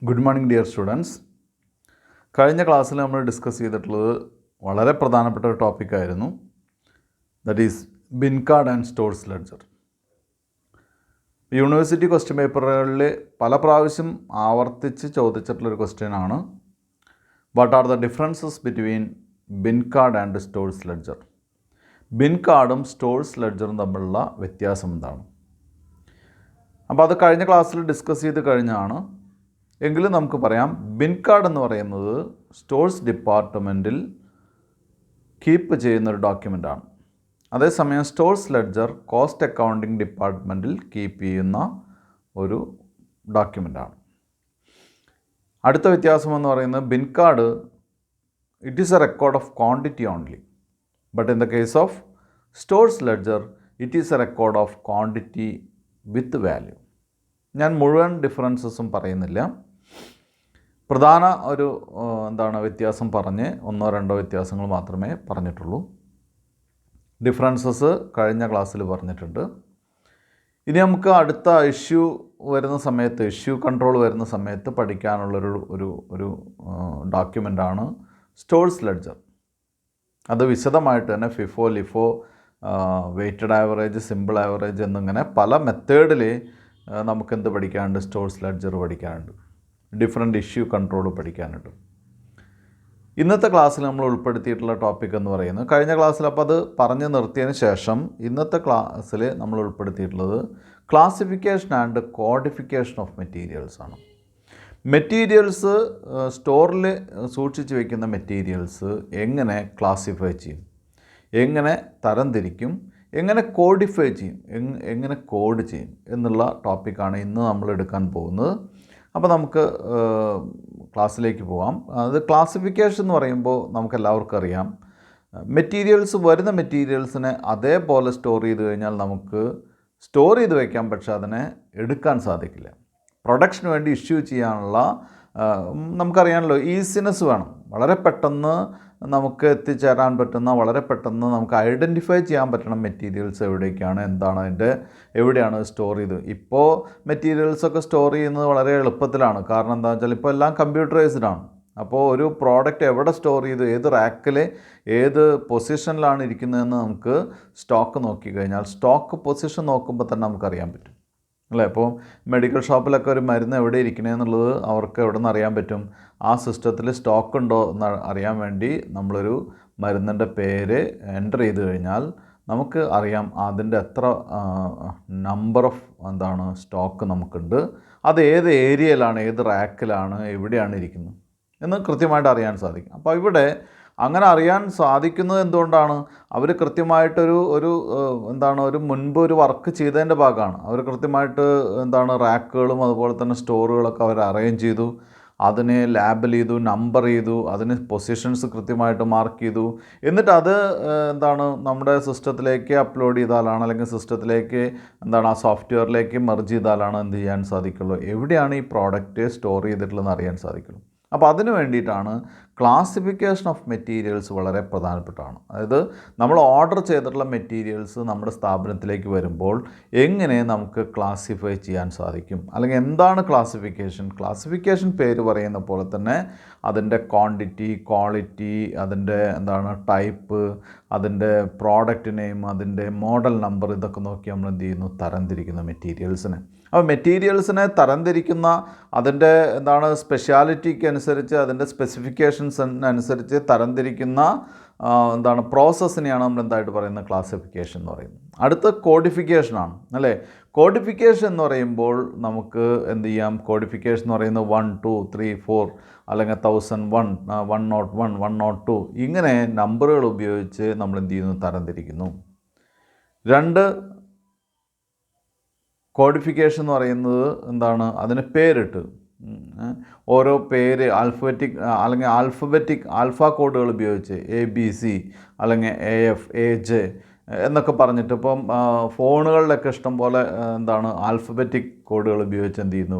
Good morning dear students. കഴിഞ്ഞ ക്ലാസ്സിൽ നമ്മൾ ഡിസ്കസ് ചെയ്തിട്ടുള്ളത് വളരെ പ്രധാനപ്പെട്ട ഒരു ടോപ്പിക്കായിരുന്നു. That is bin card and stores ledger. University question പേപ്പറുകളിൽ പല പ്രാവശ്യം ആവർത്തിച്ച് ചോദിച്ചിട്ടുള്ളൊരു ക്വസ്റ്റ്യനാണ്, what are the differences between bin card and stores ledger? Bin കാർഡും സ്റ്റോർസ് ലെഡ്ജറും തമ്മിലുള്ള വ്യത്യാസം എന്താണ്? അപ്പോൾ അത് കഴിഞ്ഞ ക്ലാസ്സിൽ ഡിസ്കസ് ചെയ്ത് കഴിഞ്ഞാണ്. എങ്കിലും നമുക്ക് പറയാം, ബിൻ കാർഡ് എന്ന് പറയുന്നത് സ്റ്റോഴ്സ് ഡിപ്പാർട്ട്മെൻറ്റിൽ കീപ്പ് ചെയ്യുന്നൊരു ഡോക്യുമെൻ്റാണ്. അതേസമയം സ്റ്റോഴ്സ് ലെഡ്ജർ കോസ്റ്റ് അക്കൗണ്ടിങ് ഡിപ്പാർട്ട്മെൻറ്റിൽ കീപ്പ് ചെയ്യുന്ന ഒരു ഡോക്യുമെൻ്റാണ്. അടുത്ത വ്യത്യാസം എന്ന് പറയുന്നത്, bin card it is a record of quantity only, but in the case of stores ledger it is a record of quantity with value. ഞാൻ മുഴുവൻ ഡിഫറൻസസും പറയുന്നില്ല, പ്രധാന ഒരു വ്യത്യാസം പറഞ്ഞ് ഒന്നോ രണ്ടോ വ്യത്യാസങ്ങൾ മാത്രമേ പറഞ്ഞിട്ടുള്ളൂ. ഡിഫറൻസസ് കഴിഞ്ഞ ക്ലാസ്സിൽ പറഞ്ഞിട്ടുണ്ട്. ഇനി നമുക്ക് അടുത്ത ഇഷ്യൂ വരുന്ന സമയത്ത്, ഇഷ്യൂ കൺട്രോൾ വരുന്ന സമയത്ത് പഠിക്കാനുള്ളൊരു ഒരു ഡോക്യുമെൻ്റാണ് സ്റ്റോഴ്സ് ലെഡ്ജർ. അത് വിശദമായിട്ട് തന്നെ FIFO, LIFO, weighted average, simple average എന്നിങ്ങനെ പല മെത്തേഡിൽ നമുക്കെന്ത് പഠിക്കാനുണ്ട്? സ്റ്റോഴ്സ് ലെഡ്ജർ പഠിക്കാനുണ്ട്. ഡിഫറെൻറ്റ് ഇഷ്യൂ കൺട്രോൾ പഠിക്കാനുണ്ട്. ഇന്നത്തെ ക്ലാസ്സിൽ നമ്മൾ ഉൾപ്പെടുത്തിയിട്ടുള്ള ടോപ്പിക് എന്ന് പറയുന്നത്, കഴിഞ്ഞ ക്ലാസ്സിൽ അപ്പോൾ അത് പറഞ്ഞു നിർത്തിയതിന് ശേഷം ഇന്നത്തെ ക്ലാസ്സിൽ നമ്മൾ ഉൾപ്പെടുത്തിയിട്ടുള്ളത് classification and codification of materials ആണ്. മെറ്റീരിയൽസ്, സ്റ്റോറിൽ സൂക്ഷിച്ച് വയ്ക്കുന്ന മെറ്റീരിയൽസ് എങ്ങനെ ക്ലാസിഫൈ ചെയ്യും, എങ്ങനെ തരംതിരിക്കും, എങ്ങനെ കോഡിഫൈ ചെയ്യും, എങ്ങനെ കോഡ് ചെയ്യും എന്നുള്ള ടോപ്പിക്കാണ് ഇന്ന് നമ്മൾ എടുക്കാൻ പോകുന്നത്. അപ്പോൾ നമുക്ക് ക്ലാസ്സിലേക്ക് പോകാം. അത് ക്ലാസിഫിക്കേഷൻ എന്ന് പറയുമ്പോൾ നമുക്കെല്ലാവർക്കും അറിയാം, വരുന്ന മെറ്റീരിയൽസിനെ അതേപോലെ സ്റ്റോർ ചെയ്ത് കഴിഞ്ഞാൽ നമുക്ക് സ്റ്റോർ ചെയ്ത് വയ്ക്കാം, പക്ഷേ അതിനെ എടുക്കാൻ സാധിക്കില്ല. പ്രൊഡക്ഷന് വേണ്ടി ഇഷ്യൂ ചെയ്യാനുള്ള നമുക്കറിയാമല്ലോ, ഈസിനെസ് വേണം. വളരെ പെട്ടെന്ന് നമുക്ക് എത്തിച്ചേരാൻ പറ്റുന്ന, വളരെ പെട്ടെന്ന് നമുക്ക് ഐഡൻറ്റിഫൈ ചെയ്യാൻ പറ്റണം മെറ്റീരിയൽസ് എവിടേക്കാണ്, എന്താണ് അതിൻ്റെ, എവിടെയാണ് സ്റ്റോർ ചെയ്ത്. ഇപ്പോൾ മെറ്റീരിയൽസൊക്കെ സ്റ്റോർ ചെയ്യുന്നത് വളരെ എളുപ്പത്തിലാണ്. കാരണം എന്താണെന്ന് വെച്ചാൽ ഇപ്പോൾ എല്ലാം കമ്പ്യൂട്ടറൈസ്ഡ് ആണ്. അപ്പോൾ ഒരു പ്രോഡക്റ്റ് എവിടെ സ്റ്റോർ ചെയ്തു, ഏത് റാക്കിൽ ഏത് പൊസിഷനിലാണ് ഇരിക്കുന്നതെന്ന് നമുക്ക് സ്റ്റോക്ക് നോക്കിക്കഴിഞ്ഞാൽ, സ്റ്റോക്ക് പൊസിഷൻ നോക്കുമ്പോൾ തന്നെ നമുക്കറിയാൻ പറ്റും അല്ലേ. അപ്പോൾ മെഡിക്കൽ ഷോപ്പിലൊക്കെ ഒരു മരുന്ന് എവിടെ ഇരിക്കണേന്നുള്ളത് അവർക്ക് എവിടെ നിന്ന് അറിയാൻ പറ്റും? ആ സിസ്റ്റത്തിൽ സ്റ്റോക്ക് ഉണ്ടോ എന്ന് അറിയാൻ വേണ്ടി നമ്മളൊരു മരുന്നിൻ്റെ പേര് എൻ്റർ ചെയ്ത് കഴിഞ്ഞാൽ നമുക്ക് അറിയാം അതിൻ്റെ എത്ര നമ്പർ ഓഫ് സ്റ്റോക്ക് നമുക്കുണ്ട്, അത് ഏത് ഏരിയയിലാണ്, ഏത് റാക്കിലാണ്, എവിടെയാണ് ഇരിക്കുന്നത് എന്ന് കൃത്യമായിട്ട് അറിയാൻ സാധിക്കും. അപ്പോൾ ഇവിടെ അങ്ങനെ അറിയാൻ സാധിക്കുന്നത് എന്തുകൊണ്ടാണ്? അവർ കൃത്യമായിട്ടൊരു ഒരു മുൻപ് ഒരു വർക്ക് ചെയ്തതിൻ്റെ ഭാഗമാണ്. അവർ കൃത്യമായിട്ട് റാക്കുകളും അതുപോലെ തന്നെ സ്റ്റോറുകളൊക്കെ അവർ അറേഞ്ച് ചെയ്തു, അതിനെ ലാബിൽ ചെയ്തു, നമ്പർ ചെയ്തു, അതിന് പൊസിഷൻസ് കൃത്യമായിട്ട് മാർക്ക് ചെയ്തു. എന്നിട്ട് അത് നമ്മുടെ സിസ്റ്റത്തിലേക്ക് അപ്ലോഡ് ചെയ്താലാണ്, അല്ലെങ്കിൽ സിസ്റ്റത്തിലേക്ക് ആ സോഫ്റ്റ്വെയറിലേക്ക് മെർജ് ചെയ്താലാണ് എന്ത് ചെയ്യാൻ സാധിക്കുള്ളൂ, എവിടെയാണ് ഈ പ്രോഡക്റ്റ് സ്റ്റോർ ചെയ്തിട്ടുള്ളതെന്ന് അറിയാൻ സാധിക്കുള്ളൂ. അപ്പോൾ അതിന് വേണ്ടിയിട്ടാണ് ക്ലാസിഫിക്കേഷൻ ഓഫ് മെറ്റീരിയൽസ് വളരെ പ്രധാനപ്പെട്ടതാണ്. അതായത് നമ്മൾ ഓർഡർ ചെയ്തിട്ടുള്ള മെറ്റീരിയൽസ് നമ്മുടെ സ്ഥാപനത്തിലേക്ക് വരുമ്പോൾ എങ്ങനെ നമുക്ക് ക്ലാസിഫൈ ചെയ്യാൻ സാധിക്കും, അല്ലെങ്കിൽ എന്താണ് ക്ലാസിഫിക്കേഷൻ പേര് പറയുന്ന പോലെ തന്നെ അതിൻ്റെ ക്വാണ്ടിറ്റി, ക്വാളിറ്റി, അതിൻ്റെ ടൈപ്പ്, അതിൻ്റെ പ്രോഡക്റ്റ് നെയിം, അതിൻ്റെ മോഡൽ നമ്പർ, ഇതൊക്കെ നോക്കി നമ്മൾ എന്ത് ചെയ്യുന്നു? തരംതിരിക്കുന്ന മെറ്റീരിയൽസിനെ. അപ്പോൾ മെറ്റീരിയൽസിനെ തരംതിരിക്കുന്ന അതിൻ്റെ സ്പെഷ്യാലിറ്റിക്ക് അനുസരിച്ച്, അതിൻ്റെ സ്പെസിഫിക്കേഷൻസ് അനുസരിച്ച് തരംതിരിക്കുന്ന പ്രോസസ്സിനെയാണ് നമ്മൾ എന്തായിട്ട് പറയുന്നത്? ക്ലാസിഫിക്കേഷൻ എന്ന് പറയുന്നത്. അടുത്ത കോഡിഫിക്കേഷനാണ് അല്ലേ. കോഡിഫിക്കേഷൻ എന്ന് പറയുമ്പോൾ നമുക്ക് എന്ത് ചെയ്യാം? കോഡിഫിക്കേഷൻ എന്ന് പറയുന്നത് 1, 2, 3, 4 അല്ലെങ്കിൽ 1001, 101, 102 ഇങ്ങനെ നമ്പറുകൾ ഉപയോഗിച്ച് നമ്മൾ എന്ത് ചെയ്യുന്നു? തരംതിരിക്കുന്നു. രണ്ട്, കോഡിഫിക്കേഷൻ എന്ന് പറയുന്നത് അതിന് പേരിട്ട്, ഓരോ പേര് ആൽഫബറ്റിക് ആൽഫ കോഡുകൾ ഉപയോഗിച്ച് ABC അല്ലെങ്കിൽ AF, AJ എന്നൊക്കെ പറഞ്ഞിട്ട്, ഇപ്പം ഫോണുകളിലൊക്കെ ഇഷ്ടം പോലെ ആൽഫബറ്റിക് കോഡുകൾ ഉപയോഗിച്ച് എന്ത് ചെയ്യുന്നു?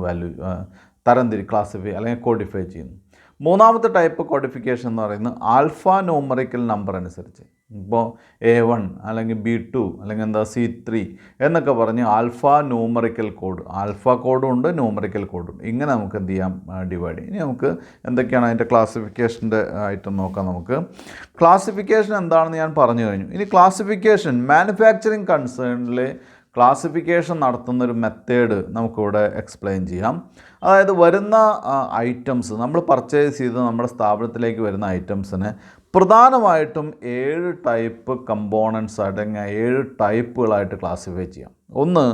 ക്ലാസിഫൈ അല്ലെങ്കിൽ കോഡിഫൈ ചെയ്യുന്നു. മൂന്നാമത്തെ ടൈപ്പ് കോഡിഫിക്കേഷൻ എന്ന് പറയുന്നത് ആൽഫ ന്യൂമറിക്കൽ നമ്പർ അനുസരിച്ച്. ഇപ്പോൾ A1 അല്ലെങ്കിൽ B2 അല്ലെങ്കിൽ എന്താ C3 എന്നൊക്കെ പറഞ്ഞ് ആൽഫ ന്യൂമറിക്കൽ കോഡ്, ആൽഫ കോഡും ഉണ്ട് ന്യൂമറിക്കൽ കോഡും ഉണ്ട്. ഇങ്ങനെ നമുക്ക് എന്ത് ചെയ്യാം, ഡിവൈഡ് ചെയ്യാം. ഇനി നമുക്ക് എന്തൊക്കെയാണ് അതിൻ്റെ ക്ലാസിഫിക്കേഷൻ്റെ ആയിട്ട് നോക്കാം. നമുക്ക് ക്ലാസിഫിക്കേഷൻ എന്താണെന്ന് ഞാൻ പറഞ്ഞു കഴിഞ്ഞു. ഇനി ക്ലാസിഫിക്കേഷൻ മാനുഫാക്ചറിങ് കൺസേണിൽ ക്ലാസിഫിക്കേഷൻ നടത്തുന്നൊരു മെത്തേഡ് നമുക്കിവിടെ എക്സ്പ്ലെയിൻ ചെയ്യാം. അതായത് വരുന്ന ഐറ്റംസ് നമ്മൾ പർച്ചേസ് ചെയ്ത് നമ്മുടെ സ്ഥാപനത്തിലേക്ക് വരുന്ന ഐറ്റംസിനെ പ്രധാനമായിട്ടും 7 ടൈപ്പ് കമ്പോണൻസ് അടങ്ങിയ 7 ടൈപ്പുകളായിട്ട് ക്ലാസിഫൈ ചെയ്യാം. ഒന്ന്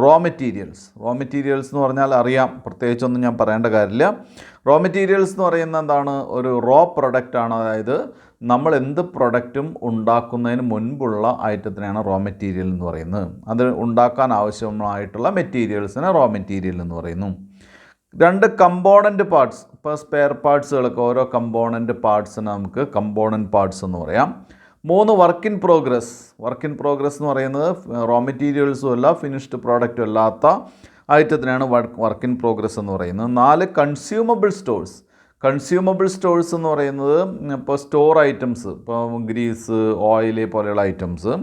റോ മെറ്റീരിയൽസ്. റോ മെറ്റീരിയൽസ് എന്ന് പറഞ്ഞാൽ അറിയാം, പ്രത്യേകിച്ചൊന്നും ഞാൻ പറയേണ്ട കാര്യമില്ല. റോ മെറ്റീരിയൽസ് എന്ന് പറയുന്നത് എന്താണ്, ഒരു റോ പ്രൊഡക്റ്റാണ്. അതായത് നമ്മൾ എന്ത് പ്രൊഡക്റ്റും ഉണ്ടാക്കുന്നതിന് മുൻപുള്ള ഐറ്റത്തിനാണ് റോ മെറ്റീരിയൽ എന്ന് പറയുന്നത്. അത് ഉണ്ടാക്കാൻ ആവശ്യമായിട്ടുള്ള മെറ്റീരിയൽസിനെ റോ മെറ്റീരിയൽ എന്ന് പറയുന്നു. 2 കമ്പോണൻറ്റ് പാർട്സ്. ഇപ്പോൾ സ്പെയർ പാർട്സുകളൊക്കെ ഓരോ കമ്പോണൻറ്റ് പാർട്സിന് നമുക്ക് കമ്പോണൻറ്റ് പാർട്സ് എന്ന് പറയാം. 3 work in progress. Work in progress എന്ന് പറയുന്നത് റോ മെറ്റീരിയൽസും അല്ല ഫിനിഷ്ഡ് പ്രോഡക്റ്റും അല്ലാത്ത ഐറ്റത്തിനാണ് വർക്ക് ഇൻ പ്രോഗ്രസ് എന്ന് പറയുന്നത്. 4 കൺസ്യൂമബിൾ സ്റ്റോഴ്സ്. കൺസ്യൂമബിൾ സ്റ്റോഴ്സ് എന്ന് പറയുന്നത് ഇപ്പോൾ സ്റ്റോർ ഐറ്റംസ്, ഇപ്പോൾ ഗ്രീസ്, ഓയിൽ പോലെയുള്ള ഐറ്റംസ്,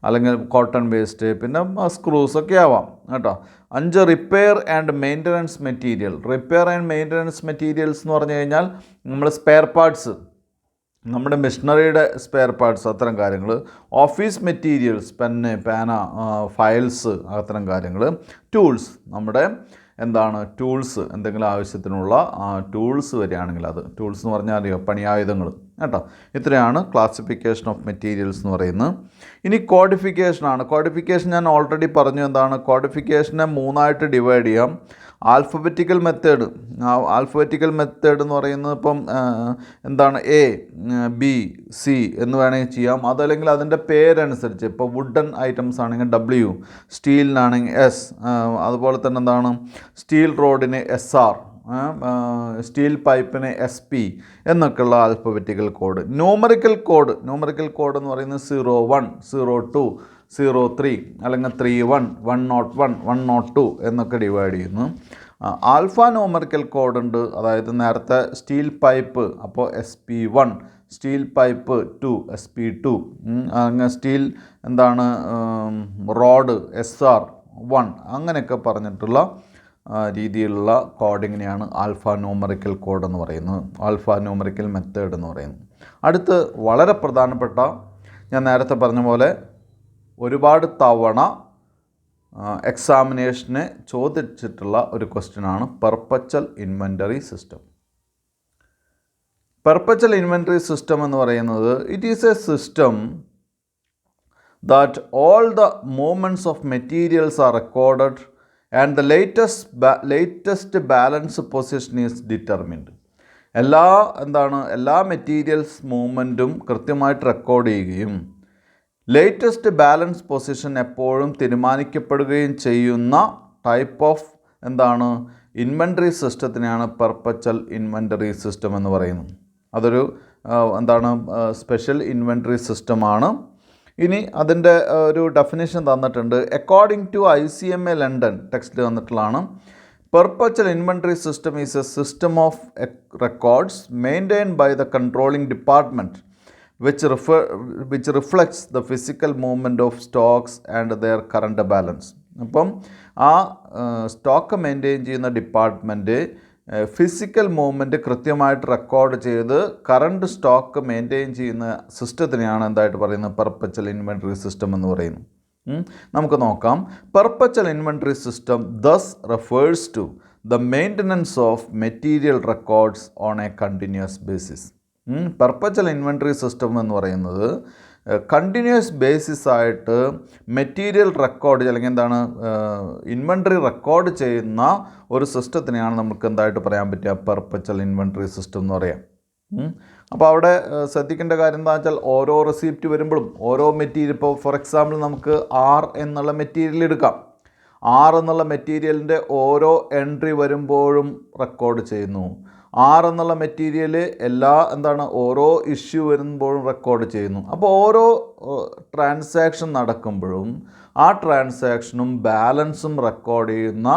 അല്ലെങ്കിൽ കോട്ടൺ വേസ്റ്റ്, പിന്നെ സ്ക്രൂസ് ഒക്കെ ആവാം കേട്ടോ. 5 repair and maintenance material. Repair and maintenance materials എന്ന് പറഞ്ഞു കഴിഞ്ഞാൽ നമ്മൾ സ്പെയർ പാർട്സ്, നമ്മുടെ മെഷീനറിയുടെ സ്പെയർ പാർട്സ്, അത്തരം കാര്യങ്ങൾ. ഓഫീസ് മെറ്റീരിയൽസ്, പെന്ന്, പേന, ഫയൽസ്, അത്തരം കാര്യങ്ങൾ. ടൂൾസ്, നമ്മുടെ എന്താണ് ടൂൾസ്, എന്തെങ്കിലും ആവശ്യത്തിനുള്ള ടൂൾസ് വരികയാണെങ്കിൽ അത്. ടൂൾസ് എന്ന് പറഞ്ഞാൽ അറിയോ, പണിയായുധങ്ങൾ കേട്ടോ. ഇത്രയാണ് ക്ലാസിഫിക്കേഷൻ ഓഫ് മെറ്റീരിയൽസ് എന്ന് പറയുന്നത്. ഇനി കോഡിഫിക്കേഷനാണ്. കോഡിഫിക്കേഷൻ ഞാൻ ഓൾറെഡി പറഞ്ഞു. എന്താണ് കോഡിഫിക്കേഷനെ 3ആയിട്ട് ഡിവൈഡ് ചെയ്യാം. Alphabetical method. ആൽഫബറ്റിക്കൽ മെത്തേഡ് എന്ന് പറയുന്നത് ഇപ്പം എന്താണ് A, B, C എന്ന് വേണമെങ്കിൽ ചെയ്യാം. അതല്ലെങ്കിൽ അതിൻ്റെ പേരനുസരിച്ച്, ഇപ്പോൾ വുഡൻ ഐറ്റംസ് ആണെങ്കിൽ W, സ്റ്റീലിനാണെങ്കിൽ S, അതുപോലെ തന്നെ എന്താണ് സ്റ്റീൽ റോഡിന് SR, സ്റ്റീൽ പൈപ്പിന് SP എന്നൊക്കെയുള്ള alphabetical code. Numerical code. Numerical code എന്ന് പറയുന്നത് 01, 02, 03 അല്ലെങ്കിൽ 31, 101, 102 എന്നൊക്കെ ഡിവൈഡ് ചെയ്യുന്നു. ആൽഫ ന്യൂമറിക്കൽ കോഡ് ഉണ്ട്. അതായത് നേരത്തെ സ്റ്റീൽ പൈപ്പ്, അപ്പോൾ SP1, സ്റ്റീൽ പൈപ്പ് 2, SP2, അങ്ങനെ സ്റ്റീൽ എന്താണ് റോഡ് SR1, അങ്ങനെയൊക്കെ പറഞ്ഞിട്ടുള്ള രീതിയിലുള്ള കോഡിങ്ങിനെയാണ് ആൽഫ ന്യൂമറിക്കൽ കോഡ് എന്ന് പറയുന്നത്, ആൽഫ ന്യൂമറിക്കൽ മെത്തേഡ് എന്ന് പറയുന്നത്. അടുത്ത് വളരെ പ്രധാനപ്പെട്ട, ഞാൻ നേരത്തെ പറഞ്ഞ പോലെ ഒരുപാട് തവണ എക്സാമിനേഷന് ചോദിച്ചിട്ടുള്ള ഒരു ക്വസ്റ്റ്യനാണ് perpetual inventory system. Perpetual inventory system എന്ന് പറയുന്നത് it is a system that all the movements of materials are recorded and the latest balance position is determined. എല്ലാ മെറ്റീരിയൽസ് മൂവ്മെൻറ്റും കൃത്യമായിട്ട് റെക്കോർഡ് ചെയ്യുകയും ലേറ്റസ്റ്റ് ബാലൻസ് പൊസിഷൻ എപ്പോഴും തീരുമാനിക്കപ്പെടുകയും ചെയ്യുന്ന ടൈപ്പ് ഓഫ് ഇൻവെൻ്ററി സിസ്റ്റത്തിനെയാണ് പെർപ്പച്വൽ ഇൻവെൻ്ററി സിസ്റ്റം എന്ന് പറയുന്നത്. അതൊരു സ്പെഷ്യൽ ഇൻവെൻ്ററി സിസ്റ്റമാണ്. ഇനി അതിൻ്റെ ഒരു ഡെഫിനിഷൻ തന്നിട്ടുണ്ട്. അക്കോർഡിംഗ് ടു ICMA ലണ്ടൻ ടെക്സ്റ്റിൽ തന്നിട്ടുള്ളതാണ്. Perpetual inventory system is a system of records maintained by the controlling department which reflects the physical movement of stocks and their current balance. അപ്പം ആ stock maintain ചെയ്യുന്ന department physical movement കൃത്യമായിട്ട് record ചെയ്ത് current stock maintain ചെയ്യുന്ന സിസ്റ്റത്തിനെയാണ് എന്തായിട്ട് പറയുന്നത്, perpetual inventory system എന്ന് പറയുന്നു. നമുക്ക് നോക്കാം. Perpetual inventory system thus refers to the maintenance of material records on a continuous basis. Perpetual inventory system എന്ന് പറയുന്നത് കണ്ടിന്യൂസ് ബേസിസ് ആയിട്ട് മെറ്റീരിയൽ റെക്കോർഡ് അല്ലെങ്കിൽ ഇൻവെൻ്ററി റെക്കോർഡ് ചെയ്യുന്ന ഒരു സിസ്റ്റത്തിനെയാണ് നമുക്ക് എന്തായിട്ട് പറയാൻ പറ്റുക, പെർപ്പച്വൽ ഇൻവെൻ്ററി സിസ്റ്റം എന്ന് പറയാം. അപ്പോൾ അവിടെ ശ്രദ്ധിക്കേണ്ട കാര്യം എന്താ വെച്ചാൽ ഓരോ റെസിപ്റ്റ് വരുമ്പോഴും ഓരോ മെറ്റീരിയൽ, ഇപ്പോൾ ഫോർ എക്സാമ്പിൾ നമുക്ക് R എന്നുള്ള മെറ്റീരിയൽ എടുക്കാം. R എന്നുള്ള മെറ്റീരിയലിൻ്റെ ഓരോ എൻട്രി വരുമ്പോഴും റെക്കോർഡ് ചെയ്യുന്നു. ആർ എന്നുള്ള മെറ്റീരിയൽ ഓരോ ഇഷ്യൂ വരുമ്പോഴും റെക്കോർഡ് ചെയ്യുന്നു. അപ്പോൾ ഓരോ ട്രാൻസാക്ഷൻ നടക്കുമ്പോഴും ആ ട്രാൻസാക്ഷനും ബാലൻസും റെക്കോർഡ് ചെയ്യുന്ന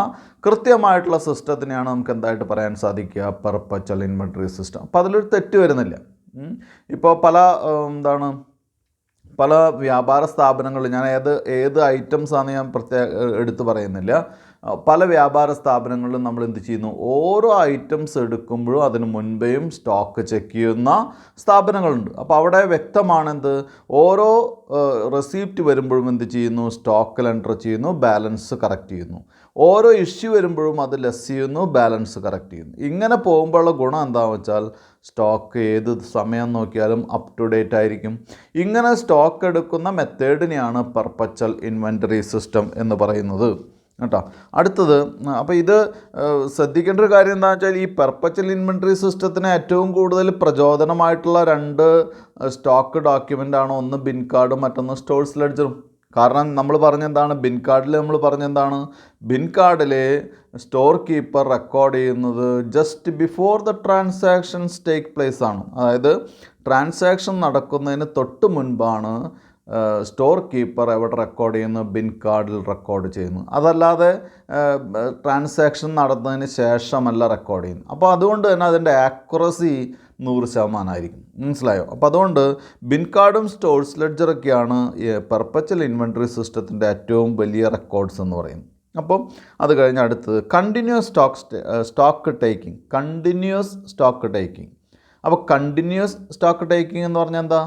കൃത്യമായിട്ടുള്ള സിസ്റ്റത്തിനെയാണ് നമുക്ക് എന്തായിട്ട് പറയാൻ സാധിക്കുക, പെർപ്പച്വൽ ഇൻവെൻറ്ററി സിസ്റ്റം. അപ്പോൾ അതിലൊരു തെറ്റ് വരുന്നില്ല. ഇപ്പോൾ പല വ്യാപാര സ്ഥാപനങ്ങളിൽ, ഞാൻ ഏത് ഐറ്റംസാണ് ഞാൻ എടുത്തു പറയുന്നില്ല, പല വ്യാപാര സ്ഥാപനങ്ങളിലും നമ്മൾ എന്ത് ചെയ്യുന്നു, ഓരോ ഐറ്റംസ് എടുക്കുമ്പോഴും അതിന് മുൻപേയും സ്റ്റോക്ക് ചെക്ക് ചെയ്യുന്ന സ്ഥാപനങ്ങളുണ്ട്. അപ്പോൾ അവിടെ വ്യക്തമാണെന്ത്, ഓരോ റെസിപ്റ്റ് വരുമ്പോഴും എന്ത് ചെയ്യുന്നു, സ്റ്റോക്കിൽ എൻ്റർ ചെയ്യുന്നു, ബാലൻസ് കറക്റ്റ് ചെയ്യുന്നു. ഓരോ ഇഷ്യൂ വരുമ്പോഴും അത് ലെസ് ചെയ്യുന്നു, ബാലൻസ് കറക്റ്റ് ചെയ്യുന്നു. ഇങ്ങനെ പോകുമ്പോഴുള്ള ഗുണം എന്താണെന്ന് വെച്ചാൽ സ്റ്റോക്ക് ഏത് സമയം നോക്കിയാലും അപ് ടു ഡേറ്റ് ആയിരിക്കും. ഇങ്ങനെ സ്റ്റോക്ക് എടുക്കുന്ന മെത്തേഡിനെയാണ് പെർപ്പച്വൽ ഇൻവെൻറ്ററി സിസ്റ്റം എന്ന് പറയുന്നത് കേട്ടോ. അടുത്തത്, അപ്പോൾ ഇത് ശ്രദ്ധിക്കേണ്ട ഒരു കാര്യം എന്താണെന്ന് വെച്ചാൽ, ഈ പെർപ്പച്വൽ ഇൻവെൻറ്ററി സിസ്റ്റത്തിന് ഏറ്റവും കൂടുതൽ പ്രചോദനമായിട്ടുള്ള 2 സ്റ്റോക്ക് ഡോക്യുമെൻ്റാണ്. ഒന്ന് ബിൻ കാർഡും മറ്റൊന്ന് സ്റ്റോഴ്സ് ലെഡ്ജറും. കാരണം നമ്മൾ പറഞ്ഞെന്താണ്, ബിൻ കാർഡിൽ സ്റ്റോർ കീപ്പർ റെക്കോർഡ് ചെയ്യുന്നത് just before the transactions take place ആണ്. അതായത് ട്രാൻസാക്ഷൻ നടക്കുന്നതിന് തൊട്ട് മുൻപാണ് സ്റ്റോർ കീപ്പർ എവിടെ റെക്കോർഡ് ചെയ്യുന്നു, ബിൻ കാർഡിൽ റെക്കോർഡ് ചെയ്യുന്നു. അതല്ലാതെ ട്രാൻസാക്ഷൻ നടന്നതിന് ശേഷമല്ല റെക്കോർഡ് ചെയ്യുന്നു. അപ്പോൾ അതുകൊണ്ട് തന്നെ അതിൻ്റെ ആക്യുറസി 100% മനസ്സിലായോ? അപ്പോൾ അതുകൊണ്ട് ബിൻ കാർഡും സ്റ്റോഴ്സ് ലെഡ്ജറൊക്കെയാണ് പെർപ്പച്വൽ ഇൻവെൻറ്ററി സിസ്റ്റത്തിൻ്റെ ഏറ്റവും വലിയ റെക്കോർഡ്സ് എന്ന് പറയുന്നത്. അപ്പം അത് കഴിഞ്ഞ് അടുത്തത് കണ്ടിന്യൂസ് സ്റ്റോക്ക് ടേക്കിംഗ്. അപ്പോൾ കണ്ടിന്യൂസ് സ്റ്റോക്ക് ടേക്കിംഗ് എന്ന് പറഞ്ഞാൽ എന്താ,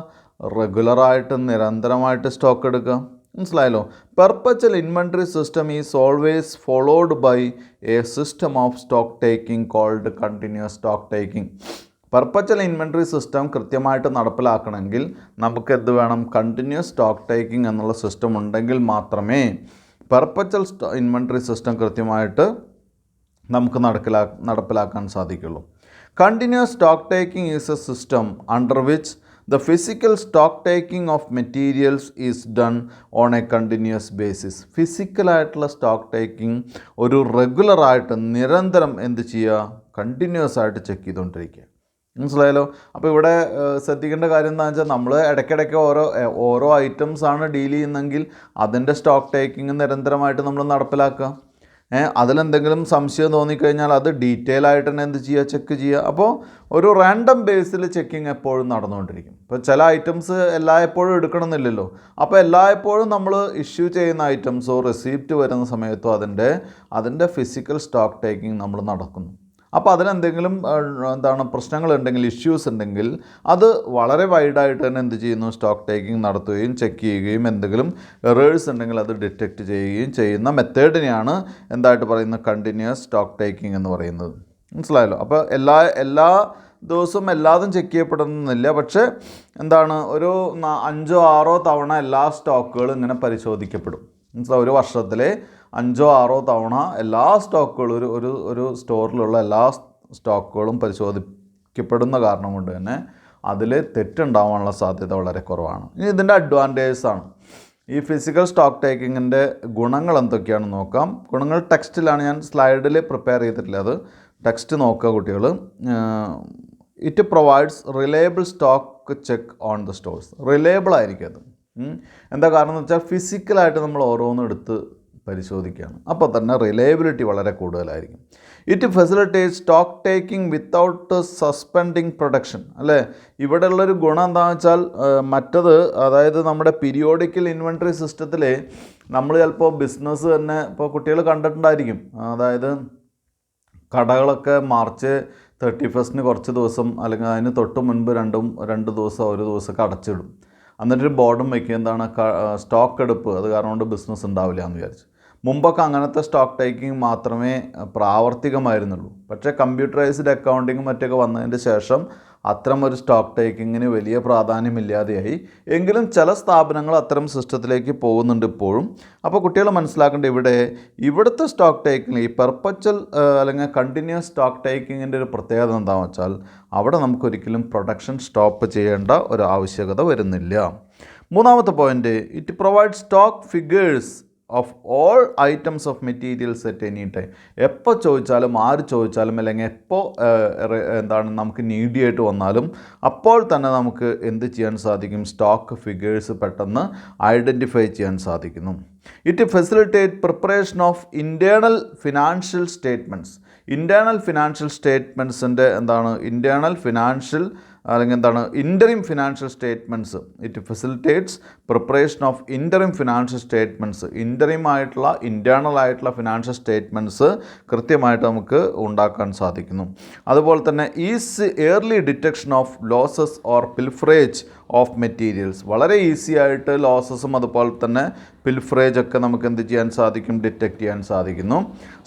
റെഗുലറായിട്ട് നിരന്തരമായിട്ട് സ്റ്റോക്ക് എടുക്കുക. മനസ്സിലായല്ലോ? Perpetual inventory system is always followed by a system of stock taking called continuous stock taking. Perpetual inventory system കൃത്യമായിട്ട് നടപ്പിലാക്കണമെങ്കിൽ നമുക്ക് എന്ത് വേണം, കണ്ടിന്യൂസ് സ്റ്റോക്ക് ടേക്കിംഗ് എന്നുള്ള സിസ്റ്റം ഉണ്ടെങ്കിൽ മാത്രമേ പെർപ്പച്വൽ ഇൻവെൻറ്ററി സിസ്റ്റം കൃത്യമായിട്ട് നമുക്ക് നടപ്പിലാക്കാൻ സാധിക്കുള്ളൂ. Continuous stock taking is a system under which the physical stock taking of materials is done on a continuous basis. ഫിസിക്കലായിട്ടുള്ള സ്റ്റോക്ക് ടേക്കിംഗ് ഒരു റെഗുലറായിട്ട് നിരന്തരം എന്ത് ചെയ്യുക, കണ്ടിന്യൂസ് ആയിട്ട് ചെക്ക് ചെയ്തുകൊണ്ടിരിക്കുക. മനസ്സിലായല്ലോ? അപ്പോൾ ഇവിടെ ശ്രദ്ധിക്കേണ്ട കാര്യം എന്താണെന്ന് വെച്ചാൽ, നമ്മൾ ഇടയ്ക്കിടയ്ക്ക് ഓരോ ഐറ്റംസാണ് ഡീൽ ചെയ്യുന്നതെങ്കിൽ അതിൻ്റെ സ്റ്റോക്ക് ടേക്കിംഗ് നിരന്തരമായിട്ട് നമ്മൾ നടപ്പിലാക്കുക. അതിലെന്തെങ്കിലും സംശയം തോന്നിക്കഴിഞ്ഞാൽ അത് ഡീറ്റെയിൽ ആയിട്ട് തന്നെ എന്ത് ചെയ്യുക, ചെക്ക് ചെയ്യുക. അപ്പോൾ ഒരു റാൻഡം ബേസിൽ ചെക്കിങ് എപ്പോഴും നടന്നുകൊണ്ടിരിക്കും. ഇപ്പോൾ ചില ഐറ്റംസ് എല്ലായ്പ്പോഴും എടുക്കണമെന്നില്ലല്ലോ. അപ്പോൾ എല്ലായ്പ്പോഴും നമ്മൾ ഇഷ്യൂ ചെയ്യുന്ന ഐറ്റംസോ റെസിപ്റ്റ് വരുന്ന സമയത്തോ അതിൻ്റെ ഫിസിക്കൽ സ്റ്റോക്ക് ടേക്കിംഗ് നമ്മൾ നടക്കുന്നു. അപ്പോൾ അതിനെന്തെങ്കിലും പ്രശ്നങ്ങളുണ്ടെങ്കിൽ, ഇഷ്യൂസ് ഉണ്ടെങ്കിൽ അത് വളരെ വൈഡായിട്ട് തന്നെ എന്ത് ചെയ്യുന്നു, സ്റ്റോക്ക് ടേക്കിംഗ് നടത്തുകയും ചെക്ക് ചെയ്യുകയും എന്തെങ്കിലും എറേഴ്സ് ഉണ്ടെങ്കിൽ അത് ഡിറ്റക്റ്റ് ചെയ്യുകയും ചെയ്യുന്ന മെത്തേഡിനെയാണ് എന്തായിട്ട് പറയുന്നത്, കണ്ടിന്യൂസ് സ്റ്റോക്ക് ടേക്കിംഗ് എന്ന് പറയുന്നത്. മനസ്സിലായല്ലോ? അപ്പോൾ എല്ലാ ദിവസവും എല്ലാതും ചെക്ക് ചെയ്യപ്പെടുന്നില്ല. പക്ഷേ ഒരു 5-6 തവണ എല്ലാ സ്റ്റോക്കുകളും ഇങ്ങനെ പരിശോധിക്കപ്പെടും. മനസ്സിലാവും? ഒരു വർഷത്തിലെ 5-6 തവണ എല്ലാ സ്റ്റോക്കുകളും ഒരു സ്റ്റോറിലുള്ള എല്ലാ സ്റ്റോക്കുകളും പരിശോധിക്കപ്പെടുന്ന കാരണം കൊണ്ട് തന്നെ അതിൽ തെറ്റുണ്ടാവാനുള്ള സാധ്യത വളരെ കുറവാണ്. ഇനി ഇതിൻ്റെ അഡ്വാൻറ്റേജസാണ്. ഈ ഫിസിക്കൽ സ്റ്റോക്ക് ടേക്കിങ്ങിൻ്റെ ഗുണങ്ങൾ എന്തൊക്കെയാണെന്ന് നോക്കാം. ഗുണങ്ങൾ ടെക്സ്റ്റിലാണ്, ഞാൻ സ്ലൈഡിൽ പ്രിപ്പയർ ചെയ്തിട്ടില്ല, അത് ടെക്സ്റ്റ് നോക്കുക കുട്ടികൾ. It provides reliable stock check on the stores. Reliable ആയിരിക്കും അത്. എന്താ കാരണം എന്ന് വെച്ചാൽ ഫിസിക്കലായിട്ട് നമ്മൾ ഓരോന്നും എടുത്ത് പരിശോധിക്കുകയാണ്. അപ്പോൾ തന്നെ റിലയബിലിറ്റി വളരെ കൂടുതലായിരിക്കും. It facilitate stock taking without suspending production. അല്ലേ? ഇവിടെയുള്ളൊരു ഗുണം എന്താണെന്ന് വെച്ചാൽ മറ്റത്, അതായത് നമ്മുടെ പീരിയോഡിക്കൽ ഇൻവെൻറ്ററി സിസ്റ്റത്തിൽ നമ്മൾ ചിലപ്പോൾ ബിസിനസ് തന്നെ ഇപ്പോൾ കുട്ടികൾ കണ്ടിട്ടുണ്ടായിരിക്കും. അതായത് കടകളൊക്കെ മാർച്ച് 31 കുറച്ച് ദിവസം അല്ലെങ്കിൽ അതിന് തൊട്ട് മുൻപ് 2 ദിവസം 1 ദിവസമൊക്കെ അടച്ചിടും. എന്നിട്ടൊരു ബോർഡും വയ്ക്കുക, സ്റ്റോക്ക് എടുപ്പ്, അത് കാരണം കൊണ്ട് ബിസിനസ് ഉണ്ടാവില്ല എന്ന് വിചാരിച്ചു. മുമ്പൊക്കെ അങ്ങനത്തെ സ്റ്റോക്ക് ടേക്കിംഗ് മാത്രമേ പ്രാവർത്തികമായിരുന്നുള്ളൂ. പക്ഷേ കമ്പ്യൂട്ടറൈസ്ഡ് അക്കൗണ്ടിങ്ങും മറ്റൊക്കെ വന്നതിൻ്റെ ശേഷം അത്തരം ഒരു സ്റ്റോക്ക് ടേക്കിങ്ങിന് വലിയ പ്രാധാന്യമില്ലാതെയായി. എങ്കിലും ചില സ്ഥാപനങ്ങൾ അത്തരം സിസ്റ്റത്തിലേക്ക് പോകുന്നുണ്ട് ഇപ്പോഴും. അപ്പോൾ കുട്ടികൾ മനസ്സിലാക്കേണ്ട ഇവിടുത്തെ സ്റ്റോക്ക് ടേക്കിംഗ്, ഈ പെർപ്പച്വൽ അല്ലെങ്കിൽ കണ്ടിന്യൂസ് സ്റ്റോക്ക് ടേക്കിങ്ങിൻ്റെ ഒരു പ്രത്യേകത എന്താണെന്ന് വെച്ചാൽ അവിടെ നമുക്കൊരിക്കലും പ്രൊഡക്ഷൻ സ്റ്റോപ്പ് ചെയ്യേണ്ട ഒരു ആവശ്യകത വരുന്നില്ല. മൂന്നാമത്തെ point, it provide stock figures of all items of materials at any time. എപ്പോൾ ചോദിച്ചാലും ആര് ചോദിച്ചാലും അല്ലെങ്കിൽ എപ്പോൾ നമുക്ക് നീഡിയായിട്ട് വന്നാലും അപ്പോൾ തന്നെ നമുക്ക് എന്ത് ചെയ്യാൻ സാധിക്കും? സ്റ്റോക്ക് ഫിഗേഴ്സ് പെട്ടെന്ന് ഐഡൻറ്റിഫൈ ചെയ്യാൻ സാധിക്കുന്നു. It facilitate preparation of internal financial statements. Internal financial സ്റ്റേറ്റ്മെൻറ്റ്സിൻ്റെ ഇൻറ്റേർണൽ ഫിനാൻഷ്യൽ അല്ലെങ്കിൽ interim financial statements. It facilitates preparation of interim financial statements. Interim ആയിട്ടുള്ള ഇൻറ്റേർണൽ ആയിട്ടുള്ള ഫിനാൻഷ്യൽ സ്റ്റേറ്റ്മെൻറ്റ്സ് കൃത്യമായിട്ട് നമുക്ക് ഉണ്ടാക്കാൻ സാധിക്കുന്നു. അതുപോലെ തന്നെ is early detection of losses or pilferage of materials. വളരെ ഈസി ആയിട്ട് ലോസസും അതുപോലെ തന്നെ പിൽഫറേജ് ഒക്കെ നമുക്ക് എന്ത് ചെയ്യാൻ സാധിക്കും? ഡിറ്റക്റ്റ് ചെയ്യാൻ സാധിക്കുന്നു.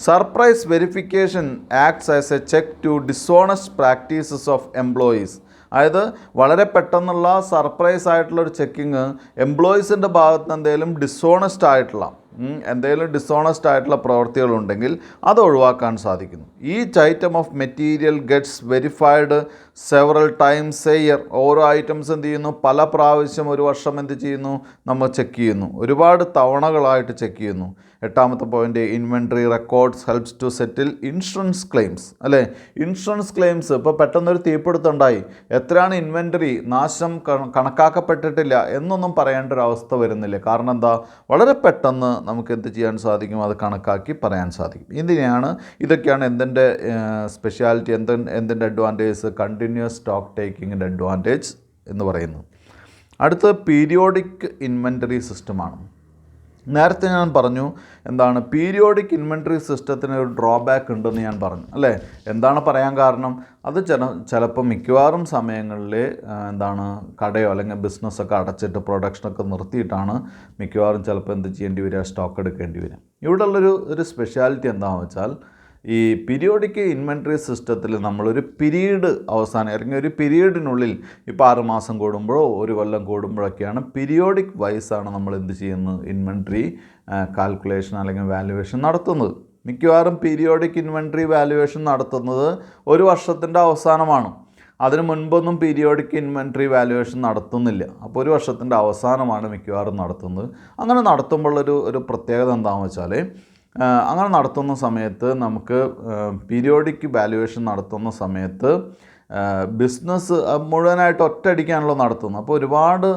Surprise verification acts as a check to dishonest practices of employees. അതായത് വളരെ പെട്ടെന്നുള്ള സർപ്രൈസ് ആയിട്ടുള്ളൊരു ചെക്കിങ് എംപ്ലോയീസിൻ്റെ ഭാഗത്ത് എന്തെങ്കിലും ഡിസോണസ്റ്റ് ആയിട്ടുള്ള പ്രവൃത്തികളുണ്ടെങ്കിൽ അത് ഒഴിവാക്കാൻ സാധിക്കുന്നു. Each item of material gets verified several times A year. ഓരോ ഐറ്റംസ് എന്ത് ചെയ്യുന്നു? പല പ്രാവശ്യം ഒരു വർഷം എന്ത് ചെയ്യുന്നു? നമ്മൾ ചെക്ക് ചെയ്യുന്നു. ഒരുപാട് തവണകളായിട്ട് ചെക്ക് ചെയ്യുന്നു. 8ാമത്തെ point, inventory records helps to settle insurance claims. അല്ലേ, ഇൻഷുറൻസ് ക്ലെയിംസ്. ഇപ്പോൾ പെട്ടെന്നൊരു തീപിടുത്തമുണ്ടായി, എത്രയാണ് ഇൻവെൻറ്ററി, നാശം കണക്കാക്കപ്പെട്ടിട്ടില്ല എന്നൊന്നും പറയേണ്ട ഒരു അവസ്ഥ വരുന്നില്ല. കാരണം എന്താ? വളരെ പെട്ടെന്ന് നമുക്ക് എന്ത് ചെയ്യാൻ സാധിക്കും? അത് കണക്കാക്കി പറയാൻ സാധിക്കും. ഇതൊക്കെയാണ് എന്തിൻ്റെ സ്പെഷ്യാലിറ്റി, എന്തിൻ്റെ അഡ്വാൻറ്റേജ്? കണ്ടിന്യൂസ് സ്റ്റോക്ക് ടേക്കിങ്ങിൻ്റെ അഡ്വാൻറ്റേജ് എന്ന് പറയുന്നു. അടുത്ത പീരിയോഡിക് ഇൻവെൻറ്ററി സിസ്റ്റമാണ്. നേരത്തെ ഞാൻ പറഞ്ഞു പീരിയോഡിക് ഇൻവെൻറ്ററി സിസ്റ്റത്തിന് ഒരു ഡ്രോബാക്ക് ഉണ്ടെന്ന് ഞാൻ പറഞ്ഞു അല്ലേ. എന്താണ് പറയാൻ കാരണം? അത് ചിലപ്പോൾ മിക്കവാറും സമയങ്ങളിൽ കടയോ അല്ലെങ്കിൽ ബിസിനസ്സൊക്കെ അടച്ചിട്ട് പ്രൊഡക്ഷനൊക്കെ നിർത്തിയിട്ടാണ് മിക്കവാറും ചിലപ്പോൾ എന്ത് ചെയ്യേണ്ടി വരിക? സ്റ്റോക്ക് എടുക്കേണ്ടി വരിക. ഇവിടെയുള്ളൊരു സ്പെഷ്യാലിറ്റി എന്താണെന്ന് വെച്ചാൽ ഈ പീരിയോഡിക് ഇൻവെൻറ്ററി സിസ്റ്റത്തിൽ നമ്മളൊരു പീരീഡ് അവസാനം അല്ലെങ്കിൽ ഒരു പീരീഡിനുള്ളിൽ ഇപ്പോൾ 6 മാസം കൂടുമ്പോഴോ ഒരു കൊല്ലം കൂടുമ്പോഴൊക്കെയാണ് പീരിയോഡിക് വൈസാണ് നമ്മൾ എന്ത് ചെയ്യുന്നത്? ഇൻവെൻറ്ററി കാൽക്കുലേഷൻ അല്ലെങ്കിൽ വാല്യുവേഷൻ നടത്തുന്നത്. മിക്കവാറും പീരിയോഡിക് ഇൻവെൻറ്ററി വാല്യുവേഷൻ നടത്തുന്നത് ഒരു വർഷത്തിൻ്റെ അവസാനമാണ്. അതിന് മുൻപൊന്നും പീരിയോഡിക് ഇൻവെൻറ്ററി വാല്യുവേഷൻ നടത്തുന്നില്ല. അപ്പോൾ ഒരു വർഷത്തിൻ്റെ അവസാനമാണ് മിക്കവാറും നടത്തുന്നത്. അങ്ങനെ നടത്തുമ്പോഴൊരു പ്രത്യേകത എന്താണെന്ന് വെച്ചാൽ അങ്ങനെ നടത്തുന്ന സമയത്ത് നമുക്ക് പീരിയോഡിക് വാല്യുവേഷൻ നടത്തുന്ന സമയത്ത് ബിസിനസ് മുഴുവനായിട്ട് ഒറ്റയടിക്കാണല്ലോ നടത്തുന്നത്. അപ്പോൾ ഒരുപാട്